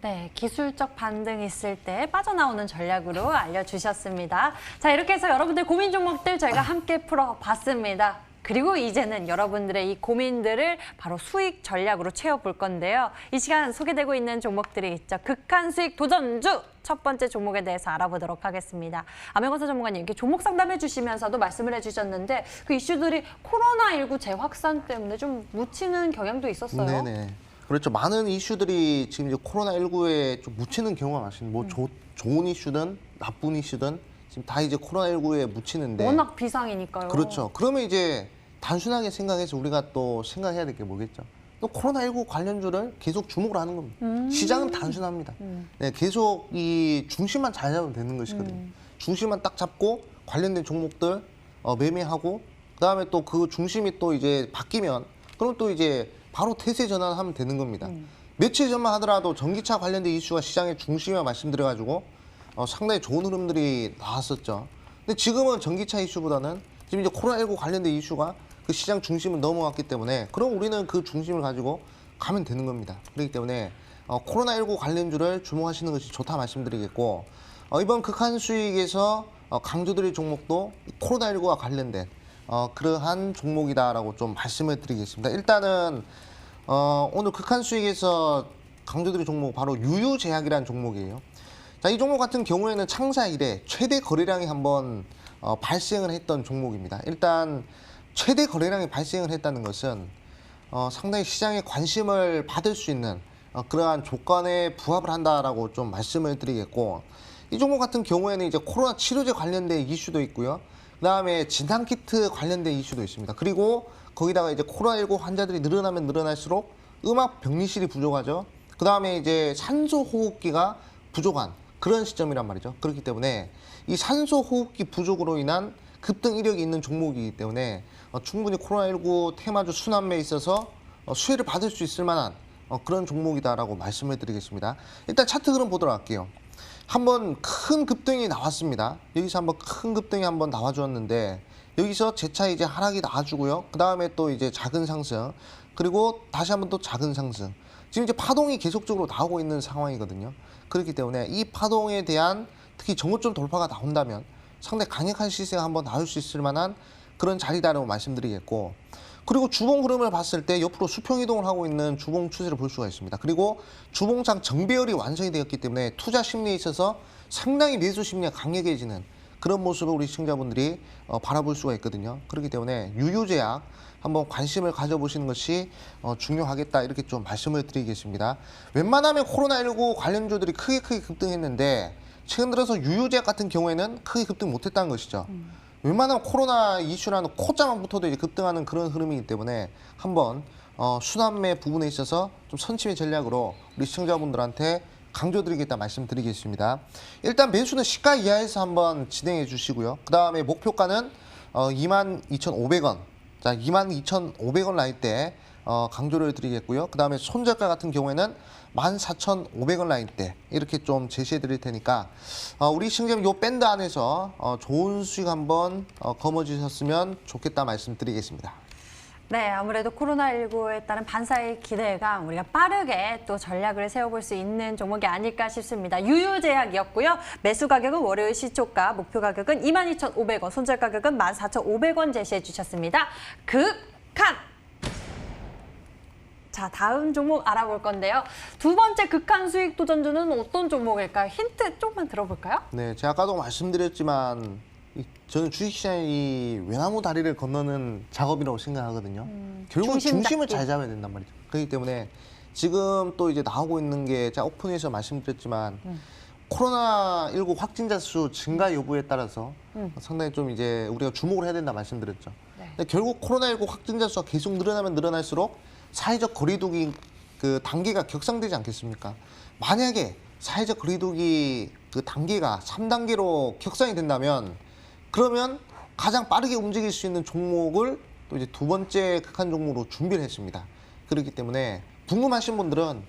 네, 기술적 반등 있을 때 빠져나오는 전략으로 알려주셨습니다. 자, 이렇게 해서 여러분들 고민 종목들 저희가 함께 풀어봤습니다. 그리고 이제는 여러분들의 이 고민들을 바로 수익 전략으로 채워볼 건데요. 이 시간 소개되고 있는 종목들이 있죠. 극한 수익 도전주 첫 번째 종목에 대해서 알아보도록 하겠습니다. 암행어사 전문가님, 이렇게 종목 상담해 주시면서도 말씀을 해주셨는데 그 이슈들이 코로나19 재확산 때문에 좀 묻히는 경향도 있었어요. 네네. 그렇죠. 많은 이슈들이 지금 이제 코로나19에 좀 묻히는 경우가 많습니다. 뭐 좋은 이슈든 나쁜 이슈든 지금 다 이제 코로나19에 묻히는데. 워낙 비상이니까요. 그렇죠. 그러면 이제 단순하게 생각해서 우리가 또 생각해야 될 게 뭐겠죠? 또 코로나19 관련주를 계속 주목을 하는 겁니다. 시장은 단순합니다. 네, 계속 이 중심만 잘 잡으면 되는 것이거든요. 중심만 딱 잡고 관련된 종목들 매매하고 그다음에 또 그 중심이 또 이제 바뀌면 그럼 또 이제 바로 태세 전환하면 되는 겁니다. 며칠 전만 하더라도 전기차 관련된 이슈가 시장의 중심이라 말씀드려가지고 상당히 좋은 흐름들이 나왔었죠. 근데 지금은 전기차 이슈보다는 지금 이제 코로나19 관련된 이슈가 그 시장 중심을 넘어갔기 때문에 그럼 우리는 그 중심을 가지고 가면 되는 겁니다. 그렇기 때문에 코로나19 관련주를 주목하시는 것이 좋다 말씀드리겠고 이번 극한 수익에서 강조드릴 종목도 코로나19와 관련된 그러한 종목이다라고 좀 말씀을 드리겠습니다. 일단은 오늘 극한 수익에서 강조드릴 종목 바로 유유제약이라는 종목이에요. 자, 이 종목 같은 경우에는 창사 이래 최대 거래량이 한번 발생을 했던 종목입니다. 일단 최대 거래량이 발생을 했다는 것은 상당히 시장에 관심을 받을 수 있는 그러한 조건에 부합을 한다라고 좀 말씀을 드리겠고 이 종목 같은 경우에는 이제 코로나 치료제 관련된 이슈도 있고요. 그다음에 진단키트 관련된 이슈도 있습니다. 그리고 거기다가 이제 코로나19 환자들이 늘어나면 늘어날수록 음압 병리실이 부족하죠. 그다음에 이제 산소 호흡기가 부족한 그런 시점이란 말이죠. 그렇기 때문에 이 산소 호흡기 부족으로 인한 급등 이력이 있는 종목이기 때문에 충분히 코로나19 테마주 순환매에 있어서 수혜를 받을 수 있을 만한 그런 종목이다라고 말씀을 드리겠습니다. 일단 차트 흐름 보도록 할게요. 한번 큰 급등이 나왔습니다. 여기서 한번 큰 급등이 한번 나와주었는데 여기서 재차 이제 하락이 나와주고요. 그 다음에 또 이제 작은 상승 그리고 다시 한번 또 작은 상승. 지금 이제 파동이 계속적으로 나오고 있는 상황이거든요. 그렇기 때문에 이 파동에 대한 특히 정고점 돌파가 나온다면 상당히 강력한 시세가 한번 나올 수 있을 만한 그런 자리다라고 말씀드리겠고 그리고 주봉 흐름을 봤을 때 옆으로 수평 이동을 하고 있는 주봉 추세를 볼 수가 있습니다. 그리고 주봉장 정배열이 완성이 되었기 때문에 투자 심리에 있어서 상당히 매수 심리가 강력해지는 그런 모습을 우리 시청자분들이 바라볼 수가 있거든요. 그렇기 때문에 유유제약 한번 관심을 가져보시는 것이 중요하겠다 이렇게 좀 말씀을 드리겠습니다. 웬만하면 코로나19 관련주들이 크게 급등했는데 최근 들어서 유유제약 같은 경우에는 크게 급등 못했다는 것이죠. 웬만하면 코로나 이슈라는 코자만 붙어도 이제 급등하는 그런 흐름이기 때문에 한번 순환매 부분에 있어서 좀 선취의 전략으로 우리 시청자분들한테 강조드리겠다 말씀드리겠습니다. 일단 매수는 시가 이하에서 한번 진행해 주시고요. 그 다음에 목표가는 22,500원. 자, 22,500원 라인 때 강조를 드리겠고요. 그 다음에 손절가 같은 경우에는 14,500원 라인 때 이렇게 좀 제시해 드릴 테니까 우리 시청자분 요 밴드 안에서 좋은 수익 한번 거머쥐셨으면 좋겠다 말씀드리겠습니다. 네, 아무래도 코로나19에 따른 반사의 기대감 우리가 빠르게 또 전략을 세워볼 수 있는 종목이 아닐까 싶습니다. 유유제약이었고요. 매수 가격은 월요일 시초가, 목표 가격은 22,500원, 손절 가격은 14,500원 제시해 주셨습니다. 극한! 자, 다음 종목 알아볼 건데요. 두 번째 극한 수익 도전주는 어떤 종목일까요? 힌트 조금만 들어볼까요? 네, 제가 아까도 말씀드렸지만 저는 주식시장이 외나무 다리를 건너는 작업이라고 생각하거든요. 결국은 중심을 잘 잡아야 된단 말이죠. 그렇기 때문에 지금 또 이제 나오고 있는 게 제가 오픈에서 말씀드렸지만 코로나19 확진자 수 증가 여부에 따라서 상당히 좀 이제 우리가 주목을 해야 된다 말씀드렸죠. 네. 근데 결국 코로나19 확진자 수가 계속 늘어나면 늘어날수록 사회적 거리두기 그 단계가 격상되지 않겠습니까? 만약에 사회적 거리두기 그 단계가 3단계로 격상이 된다면 그러면 가장 빠르게 움직일 수 있는 종목을 또 이제 두 번째 극한 종목으로 준비를 했습니다. 그렇기 때문에 궁금하신 분들은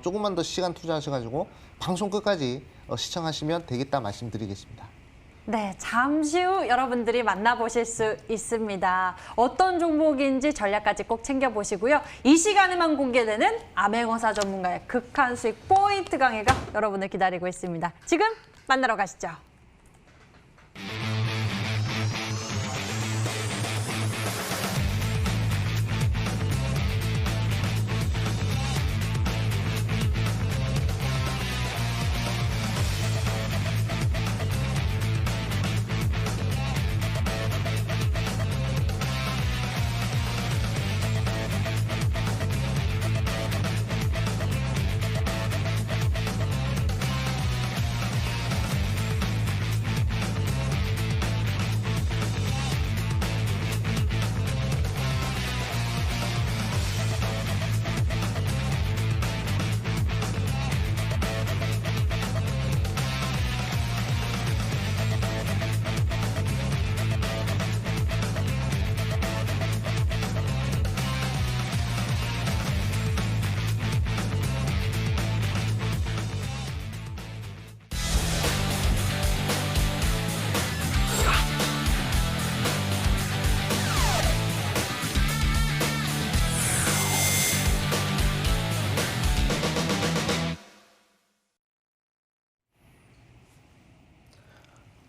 조금만 더 시간 투자하셔가지고 방송 끝까지 시청하시면 되겠다 말씀드리겠습니다. 네, 잠시 후 여러분들이 만나보실 수 있습니다. 어떤 종목인지 전략까지 꼭 챙겨보시고요. 이 시간에만 공개되는 암행어사 전문가의 극한 수익 포인트 강의가 여러분을 기다리고 있습니다. 지금 만나러 가시죠.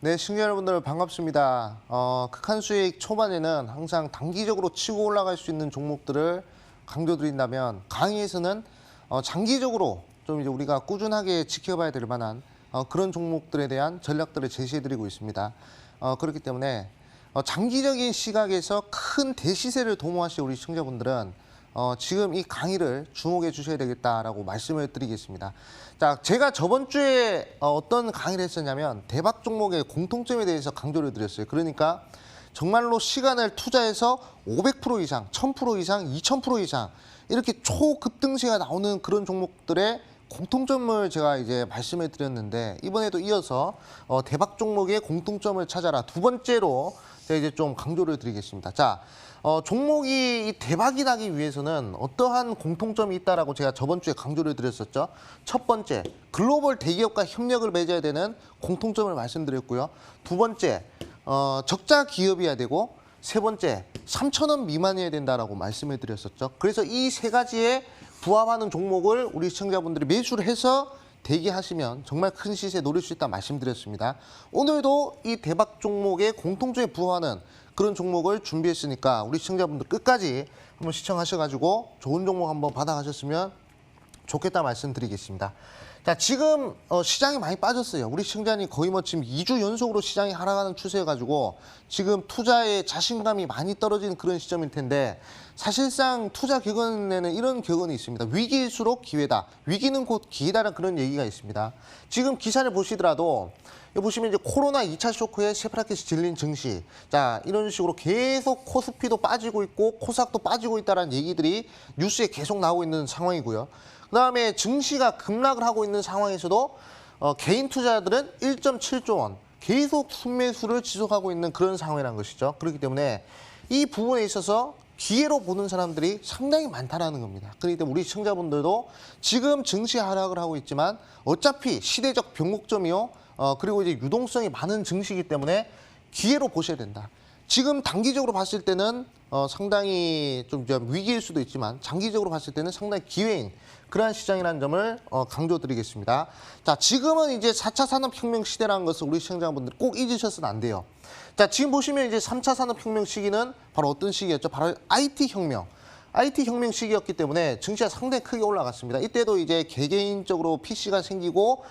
네, 시청자 여러분들 반갑습니다. 극한 수익 초반에는 항상 단기적으로 치고 올라갈 수 있는 종목들을 강조드린다면 강의에서는 장기적으로 좀 이제 우리가 꾸준하게 지켜봐야 될 만한 그런 종목들에 대한 전략들을 제시해드리고 있습니다. 그렇기 때문에 장기적인 시각에서 큰 대시세를 도모하실 우리 시청자분들은 지금 이 강의를 주목해 주셔야 되겠다라고 말씀을 드리겠습니다. 자, 제가 저번 주에 어떤 강의를 했었냐면 대박 종목의 공통점에 대해서 강조를 드렸어요. 그러니까 정말로 시간을 투자해서 500% 이상, 1000% 이상, 2000% 이상 이렇게 초급등시가 나오는 그런 종목들의 공통점을 제가 이제 말씀을 드렸는데 이번에도 이어서 대박 종목의 공통점을 찾아라 두 번째로 제가 이제 좀 강조를 드리겠습니다. 자, 종목이 대박이 나기 위해서는 어떠한 공통점이 있다라고 제가 저번 주에 강조를 드렸었죠. 첫 번째, 글로벌 대기업과 협력을 맺어야 되는 공통점을 말씀드렸고요. 두 번째, 적자 기업이어야 되고 세 번째, 3,000원 미만이어야 된다라고 말씀을 드렸었죠. 그래서 이 세 가지에 부합하는 종목을 우리 시청자분들이 매수를 해서 대기하시면 정말 큰 시세 노릴 수 있다 말씀드렸습니다. 오늘도 이 대박 종목의 공통점에 부합하는 그런 종목을 준비했으니까 우리 시청자분들 끝까지 한번 시청하셔가지고 좋은 종목 한번 받아가셨으면 좋겠다 말씀드리겠습니다. 자, 지금 시장이 많이 빠졌어요. 우리 시청자님 거의 뭐 지금 2주 연속으로 시장이 하락하는 추세여가지고 지금 투자에 자신감이 많이 떨어지는 그런 시점일 텐데 사실상 투자 격언에는 이런 격언이 있습니다. 위기일수록 기회다. 위기는 곧 기회다라는 그런 얘기가 있습니다. 지금 기사를 보시더라도 여기 보시면 이제 코로나 2차 쇼크에 셰프라켓이 질린 증시. 자, 이런 식으로 계속 코스피도 빠지고 있고 코스닥도 빠지고 있다는 얘기들이 뉴스에 계속 나오고 있는 상황이고요. 그다음에 증시가 급락을 하고 있는 상황에서도 개인 투자들은 1.7조 원 계속 순매수를 지속하고 있는 그런 상황이라는 것이죠. 그렇기 때문에 이 부분에 있어서 기회로 보는 사람들이 상당히 많다라는 겁니다. 그렇기 때문에 우리 시청자분들도 지금 증시 하락을 하고 있지만 어차피 시대적 변곡점이요. 그리고 이제 유동성이 많은 증시이기 때문에 기회로 보셔야 된다. 지금 단기적으로 봤을 때는 상당히 좀 위기일 수도 있지만 장기적으로 봤을 때는 상당히 기회인 그러한 시장이라는 점을 강조드리겠습니다. 자, 지금은 이제 4차 산업혁명 시대라는 것을 우리 시청자분들 꼭 잊으셔서는 안 돼요. 자, 지금 보시면 이제 3차 산업혁명 시기는 바로 어떤 시기였죠? 바로 IT혁명. IT혁명 시기였기 때문에 증시가 상당히 크게 올라갔습니다. 이때도 이제 개개인적으로 PC가 생기고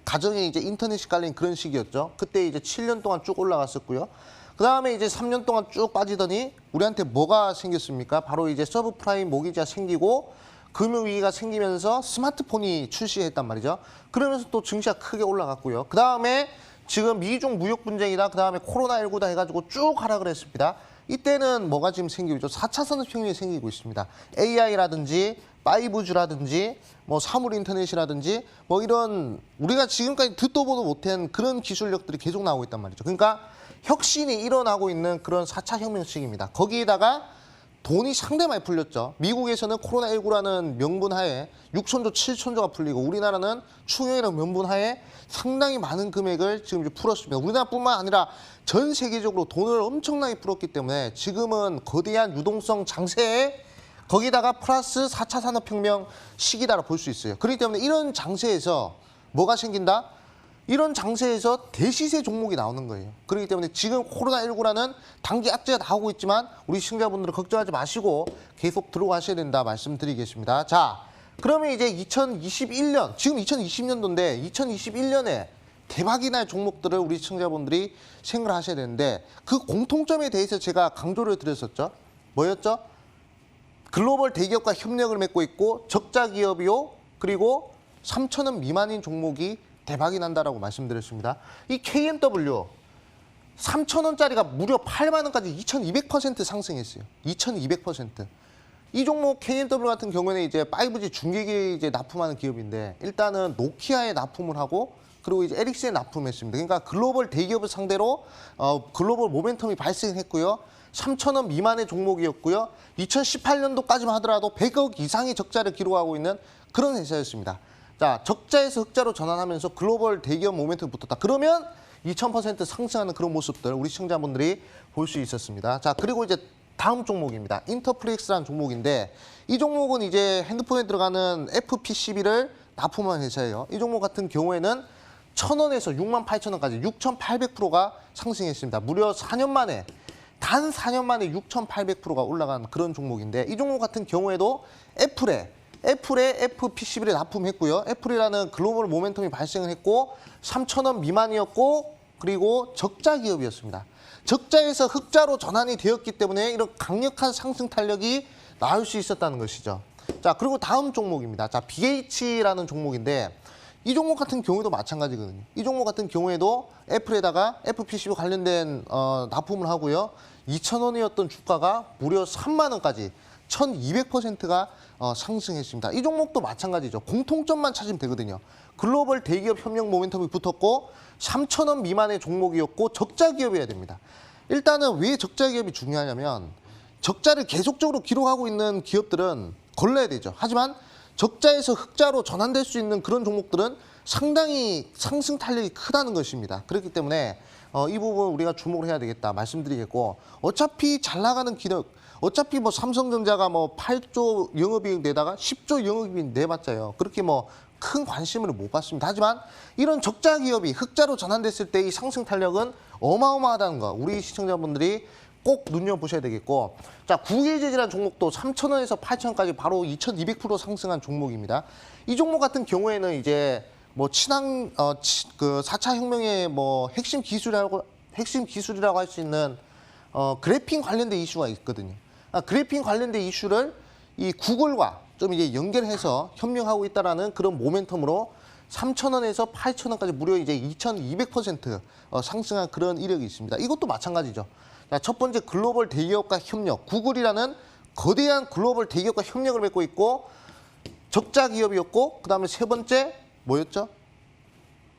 가정에 이제 인터넷이 깔린 그런 시기였죠. 그때 이제 7년 동안 쭉 올라갔었고요. 그 다음에 이제 3년 동안 쭉 빠지더니 우리한테 뭐가 생겼습니까? 바로 이제 서브프라임 모기지가 생기고 금융위기가 생기면서 스마트폰이 출시했단 말이죠. 그러면서 또 증시가 크게 올라갔고요. 그 다음에 지금 미중 무역 분쟁이다, 그 다음에 코로나19다 해가지고 쭉 하락을 했습니다. 이때는 뭐가 지금 생기고 있죠? 4차 산업혁명이 생기고 있습니다. AI라든지 5G라든지 뭐 사물 인터넷이라든지 뭐 이런 우리가 지금까지 듣도 보도 못한 그런 기술력들이 계속 나오고 있단 말이죠. 그러니까 혁신이 일어나고 있는 그런 4차 혁명 시기입니다. 거기에다가 돈이 상당히 많이 풀렸죠. 미국에서는 코로나19라는 명분 하에 6천조, 7천조가 풀리고 우리나라는 추경이라는 명분 하에 상당히 많은 금액을 지금 이제 풀었습니다. 우리나라뿐만 아니라 전 세계적으로 돈을 엄청나게 풀었기 때문에 지금은 거대한 유동성 장세에 거기다가 플러스 4차 산업혁명 시기다라 볼 수 있어요. 그렇기 때문에 이런 장세에서 뭐가 생긴다? 이런 장세에서 대시세 종목이 나오는 거예요. 그렇기 때문에 지금 코로나19라는 단기 악재가 나오고 있지만 우리 시청자분들은 걱정하지 마시고 계속 들어가셔야 된다 말씀드리겠습니다. 자, 그러면 이제 2021년, 지금 2020년도인데 2021년에 대박이 날 종목들을 우리 시청자분들이 생각을 하셔야 되는데 그 공통점에 대해서 제가 강조를 드렸었죠. 뭐였죠? 글로벌 대기업과 협력을 맺고 있고 적자 기업이요. 그리고 3,000원 미만인 종목이 대박이 난다라고 말씀드렸습니다. 이 KMW 3,000원짜리가 무려 8만 원까지 2,200% 상승했어요. 2,200%. 이 종목 KMW 같은 경우에는 이제 5G 중계기 이제 납품하는 기업인데 일단은 노키아에 납품을 하고 그리고 이제 에릭스에 납품했습니다. 그러니까 글로벌 대기업을 상대로 글로벌 모멘텀이 발생했고요. 3,000원 미만의 종목이었고요. 2018년도까지만 하더라도 100억 이상의 적자를 기록하고 있는 그런 회사였습니다. 자, 적자에서 흑자로 전환하면서 글로벌 대기업 모멘텀이 붙었다. 그러면 2,000% 상승하는 그런 모습들 우리 시청자분들이 볼 수 있었습니다. 자, 그리고 이제 다음 종목입니다. 인터플릭스라는 종목인데 이 종목은 이제 핸드폰에 들어가는 FPCB를 납품한 회사예요. 이 종목 같은 경우에는 1,000원에서 68,000원까지 6,800%가 상승했습니다. 무려 4년 만에 단 4년 만에 6,800%가 올라간 그런 종목인데 이 종목 같은 경우에도 애플에 FP11에 납품했고요. 애플이라는 글로벌 모멘텀이 발생을 했고 3,000원 미만이었고 그리고 적자 기업이었습니다. 적자에서 흑자로 전환이 되었기 때문에 이런 강력한 상승 탄력이 나올 수 있었다는 것이죠. 자, 그리고 다음 종목입니다. 자, BH라는 종목인데 이 종목 같은 경우에도 마찬가지거든요. 이 종목 같은 경우에도 애플에다가 FP12 관련된 납품을 하고요. 2,000원이었던 주가가 무려 3만 원까지 1,200%가 상승했습니다. 이 종목도 마찬가지죠. 공통점만 찾으면 되거든요. 글로벌 대기업 협력 모멘텀이 붙었고 3,000원 미만의 종목이었고 적자 기업이어야 됩니다. 일단은 왜 적자 기업이 중요하냐면 적자를 계속적으로 기록하고 있는 기업들은 걸러야 되죠. 하지만 적자에서 흑자로 전환될 수 있는 그런 종목들은 상당히 상승 탄력이 크다는 것입니다. 그렇기 때문에 이 부분 우리가 주목을 해야 되겠다 말씀드리겠고 어차피 잘 나가는 기업 어차피 뭐 삼성전자가 뭐 8조 영업이익 내다가 10조 영업이익 내봤자요. 그렇게 뭐 큰 관심을 못 받습니다. 하지만 이런 적자 기업이 흑자로 전환됐을 때 이 상승 탄력은 어마어마하다는 거 우리 시청자분들이 꼭 눈여보셔야 되겠고 자 구기재질이라는 종목도 3,000원에서 8,000원까지 바로 2,200% 상승한 종목입니다. 이 종목 같은 경우에는 이제 뭐 친환 그 4차 혁명의 뭐 핵심 기술이라고 할 수 있는 그래핀 관련된 이슈가 있거든요. 그래핀 관련된 이슈를 이 구글과 좀 이제 연결해서 협력하고 있다라는 그런 모멘텀으로 3,000원에서 8,000원까지 무려 이제 2,200% 상승한 그런 이력이 있습니다. 이것도 마찬가지죠. 자, 첫 번째 글로벌 대기업과 협력, 구글이라는 거대한 글로벌 대기업과 협력을 맺고 있고 적자 기업이었고 그다음에 세 번째 뭐였죠?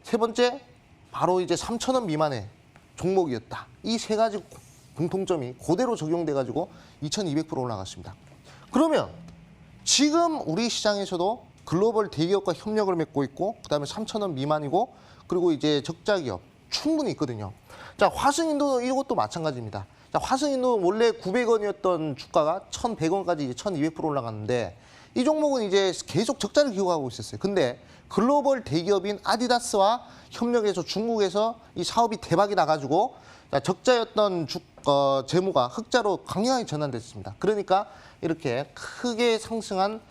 세 번째 바로 이제 3,000원 미만의 종목이었다. 이 세 가지 공통점이 그대로 적용돼가지고 2,200% 올라갔습니다. 그러면 지금 우리 시장에서도 글로벌 대기업과 협력을 맺고 있고 그다음에 3,000원 미만이고 그리고 이제 적자 기업 충분히 있거든요. 자, 화승인도 이것도 마찬가지입니다. 자, 화승인도 원래 900원이었던 주가가 1,100원까지 이제 1,200% 올라갔는데 이 종목은 이제 계속 적자를 기록하고 있었어요. 근데 글로벌 대기업인 아디다스와 협력해서 중국에서 이 사업이 대박이 나가지고 적자였던 재무가 흑자로 강력하게 전환됐습니다. 그러니까 이렇게 크게 상승한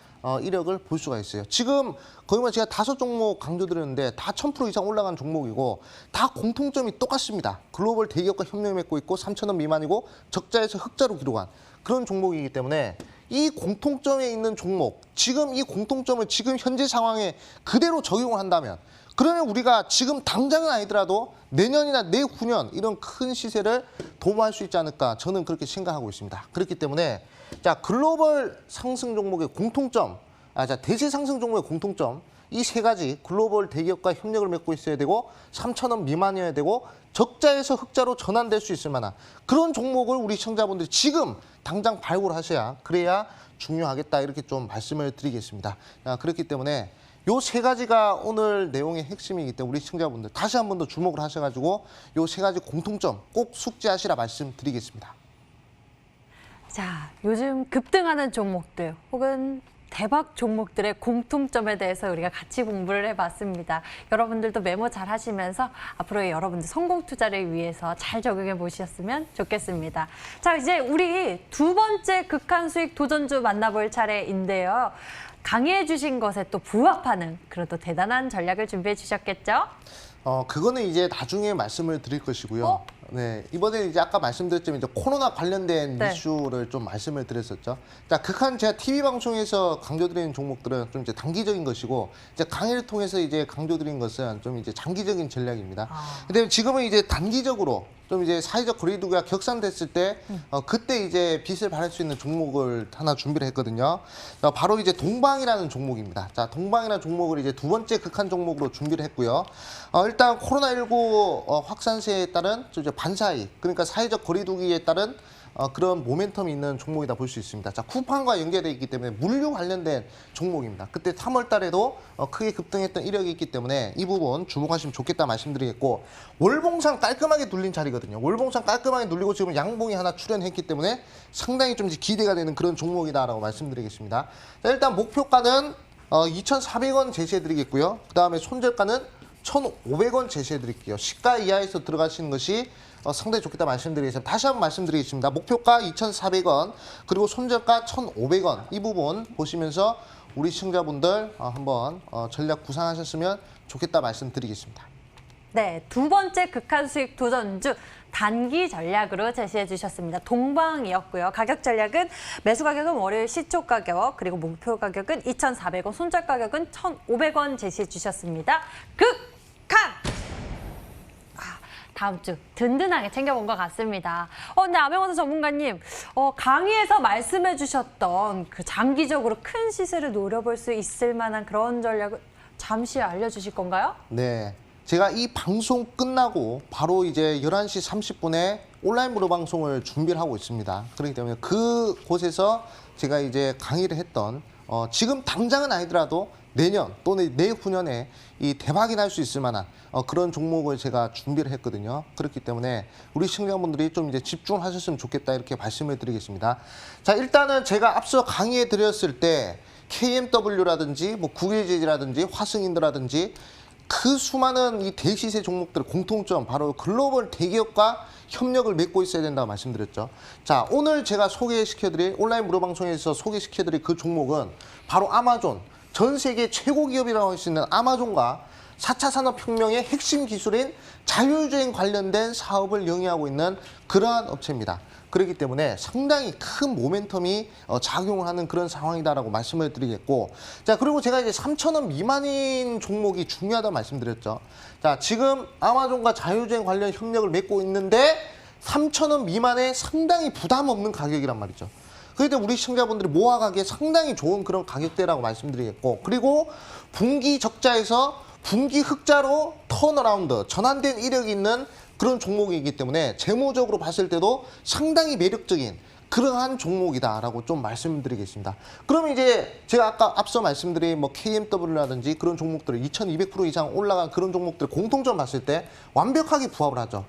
이력을 볼 수가 있어요. 지금 거의 뭐 제가 5종목 강조드렸는데 다 1,000% 이상 올라간 종목이고 다 공통점이 똑같습니다. 글로벌 대기업과 협력을 맺고 있고 3,000원 미만이고 적자에서 흑자로 기록한 그런 종목이기 때문에 이 공통점에 있는 종목, 지금 이 공통점을 지금 현재 상황에 그대로 적용을 한다면 그러면 우리가 지금 당장은 아니더라도 내년이나 내후년 이런 큰 시세를 도모할 수 있지 않을까 저는 그렇게 생각하고 있습니다. 그렇기 때문에 자 글로벌 상승 종목의 공통점, 대세 상승 종목의 공통점 이 세 가지 글로벌 대기업과 협력을 맺고 있어야 되고 3,000원 미만이어야 되고 적자에서 흑자로 전환될 수 있을 만한 그런 종목을 우리 시청자분들이 지금 당장 발굴하셔야 그래야 중요하겠다 이렇게 좀 말씀을 드리겠습니다. 그렇기 때문에 요 세 가지가 오늘 내용의 핵심이기 때문에 우리 시청자분들 다시 한 번 더 주목을 하셔가지고 요 세 가지 공통점 꼭 숙지하시라 말씀드리겠습니다. 자, 요즘 급등하는 종목들 혹은 대박 종목들의 공통점에 대해서 우리가 같이 공부를 해봤습니다. 여러분들도 메모 잘 하시면서 앞으로의 여러분들 성공 투자를 위해서 잘 적용해 보셨으면 좋겠습니다. 자, 이제 우리 두 번째 극한 수익 도전주 만나볼 차례인데요. 강의해 주신 것에 또 부합하는 그런 또 대단한 전략을 준비해 주셨겠죠? 그거는 이제 나중에 말씀을 드릴 것이고요. 네, 이번에 이제 아까 말씀드렸지만 이제 코로나 관련된 네. 이슈를 좀 말씀을 드렸었죠. 자, 극한 제가 TV 방송에서 강조드리는 종목들은 좀 이제 단기적인 것이고 이제 강의를 통해서 이제 강조드린 것은 좀 이제 장기적인 전략입니다. 근데 지금은 이제 단기적으로 좀 이제 사회적 거리두기가 격상됐을 때 그때 이제 빛을 발할 수 있는 종목을 하나 준비를 했거든요. 바로 이제 동방이라는 종목입니다. 자, 동방이라는 종목을 이제 두 번째 극한 종목으로 준비를 했고요. 일단 코로나19 확산세에 따른 이제 반사이익, 그러니까 사회적 거리두기에 따른 그런 모멘텀이 있는 종목이다 볼 수 있습니다. 자, 쿠팡과 연계되어 있기 때문에 물류 관련된 종목입니다. 그때 3월 달에도 크게 급등했던 이력이 있기 때문에 이 부분 주목하시면 좋겠다 말씀드리겠고 월봉상 깔끔하게 눌린 자리거든요. 월봉상 깔끔하게 눌리고 지금 양봉이 하나 출현했기 때문에 상당히 좀 기대가 되는 그런 종목이다라고 말씀드리겠습니다. 자, 일단 목표가는 2,400원 제시해드리겠고요. 그 다음에 손절가는 1,500원 제시해 드릴게요. 시가 이하에서 들어가시는 것이 상당히 좋겠다 말씀드리겠습니다. 다시 한번 말씀드리겠습니다. 목표가 2,400원, 그리고 손절가 1,500원. 이 부분 보시면서 우리 시청자분들 한번 전략 구상하셨으면 좋겠다 말씀드리겠습니다. 네, 두 번째 극한 수익 도전주 단기 전략으로 제시해 주셨습니다. 동방이었고요. 가격 전략은 매수 가격은 월요일 시초 가격, 그리고 목표 가격은 2,400원, 손절 가격은 1,500원 제시해 주셨습니다. 극한! 다음 주 든든하게 챙겨본 것 같습니다. 근데 암행어사 전문가님, 강의에서 말씀해 주셨던 그 장기적으로 큰 시세를 노려볼 수 있을 만한 그런 전략을 잠시 알려주실 건가요? 네. 제가 이 방송 끝나고 바로 이제 11시 30분에 온라인 무료 방송을 준비를 하고 있습니다. 그렇기 때문에 그곳에서 제가 이제 강의를 했던 지금 당장은 아니더라도 내년 또는 내후년에 이 대박이 날 수 있을 만한 그런 종목을 제가 준비를 했거든요. 그렇기 때문에 우리 시청자분들이 좀 이제 집중하셨으면 좋겠다 이렇게 말씀을 드리겠습니다. 자, 일단은 제가 앞서 강의해 드렸을 때 KMW라든지 뭐 국일제지라든지 화승인드라든지 그 수많은 이 대시세 종목들 공통점 바로 글로벌 대기업과 협력을 맺고 있어야 된다고 말씀드렸죠. 자, 오늘 제가 소개시켜드릴 온라인 무료 방송에서 소개시켜드릴 그 종목은 바로 아마존, 전 세계 최고 기업이라고 할 수 있는 아마존과 4차 산업혁명의 핵심 기술인 자율주행 관련된 사업을 영위하고 있는 그러한 업체입니다. 그렇기 때문에 상당히 큰 모멘텀이 작용을 하는 그런 상황이다라고 말씀을 드리겠고, 자, 그리고 제가 이제 3,000원 미만인 종목이 중요하다고 말씀드렸죠. 자, 지금 아마존과 자율주행 관련 협력을 맺고 있는데 3,000원 미만의 상당히 부담 없는 가격이란 말이죠. 그런데 우리 시청자분들이 모아가기에 상당히 좋은 그런 가격대라고 말씀드리겠고, 그리고 분기 적자에서 분기 흑자로 턴어라운드, 전환된 이력이 있는 그런 종목이기 때문에 재무적으로 봤을 때도 상당히 매력적인 그러한 종목이다라고 좀 말씀드리겠습니다. 그럼 이제 제가 아까 앞서 말씀드린 뭐 KMW라든지 그런 종목들 2200% 이상 올라간 그런 종목들 공통점 봤을 때 완벽하게 부합을 하죠.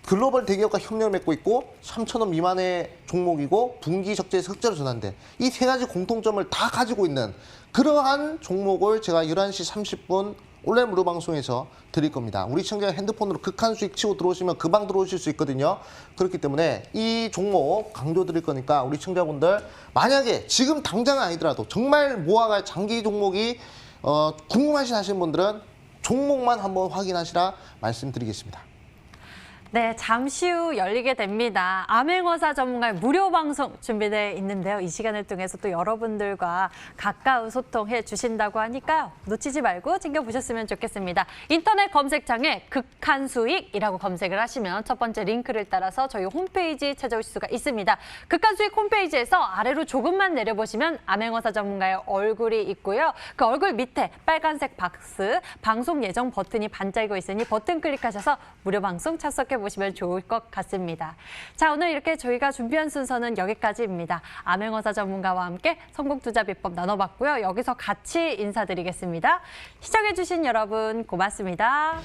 글로벌 대기업과 협력을 맺고 있고 3,000원 미만의 종목이고 분기 적자에서 흑자로 전환돼. 이 세 가지 공통점을 다 가지고 있는 그러한 종목을 제가 11시 30분 온라인 무료 방송에서 드릴 겁니다. 우리 시청자 핸드폰으로 극한 수익 치고 들어오시면 금방 들어오실 수 있거든요. 그렇기 때문에 이 종목 강조 드릴 거니까 우리 시청자분들 만약에 지금 당장은 아니더라도 정말 모아갈 장기 종목이 궁금하신 분들은 종목만 한번 확인하시라 말씀드리겠습니다. 네, 잠시 후 열리게 됩니다. 암행어사 전문가의 무료 방송 준비되어 있는데요. 이 시간을 통해서 또 여러분들과 가까운 소통해 주신다고 하니까요. 놓치지 말고 챙겨보셨으면 좋겠습니다. 인터넷 검색창에 극한 수익이라고 검색을 하시면 첫 번째 링크를 따라서 저희 홈페이지 찾아오실 수가 있습니다. 극한 수익 홈페이지에서 아래로 조금만 내려보시면 암행어사 전문가의 얼굴이 있고요. 그 얼굴 밑에 빨간색 박스, 방송 예정 버튼이 반짝이고 있으니 버튼 클릭하셔서 무료 방송 참석해 보시면 좋을 것 같습니다. 자, 오늘 이렇게 저희가 준비한 순서는 여기까지입니다. 암행어사 전문가와 함께 성공 투자 비법 나눠봤고요. 여기서 같이 인사드리겠습니다. 시청해주신 여러분 고맙습니다.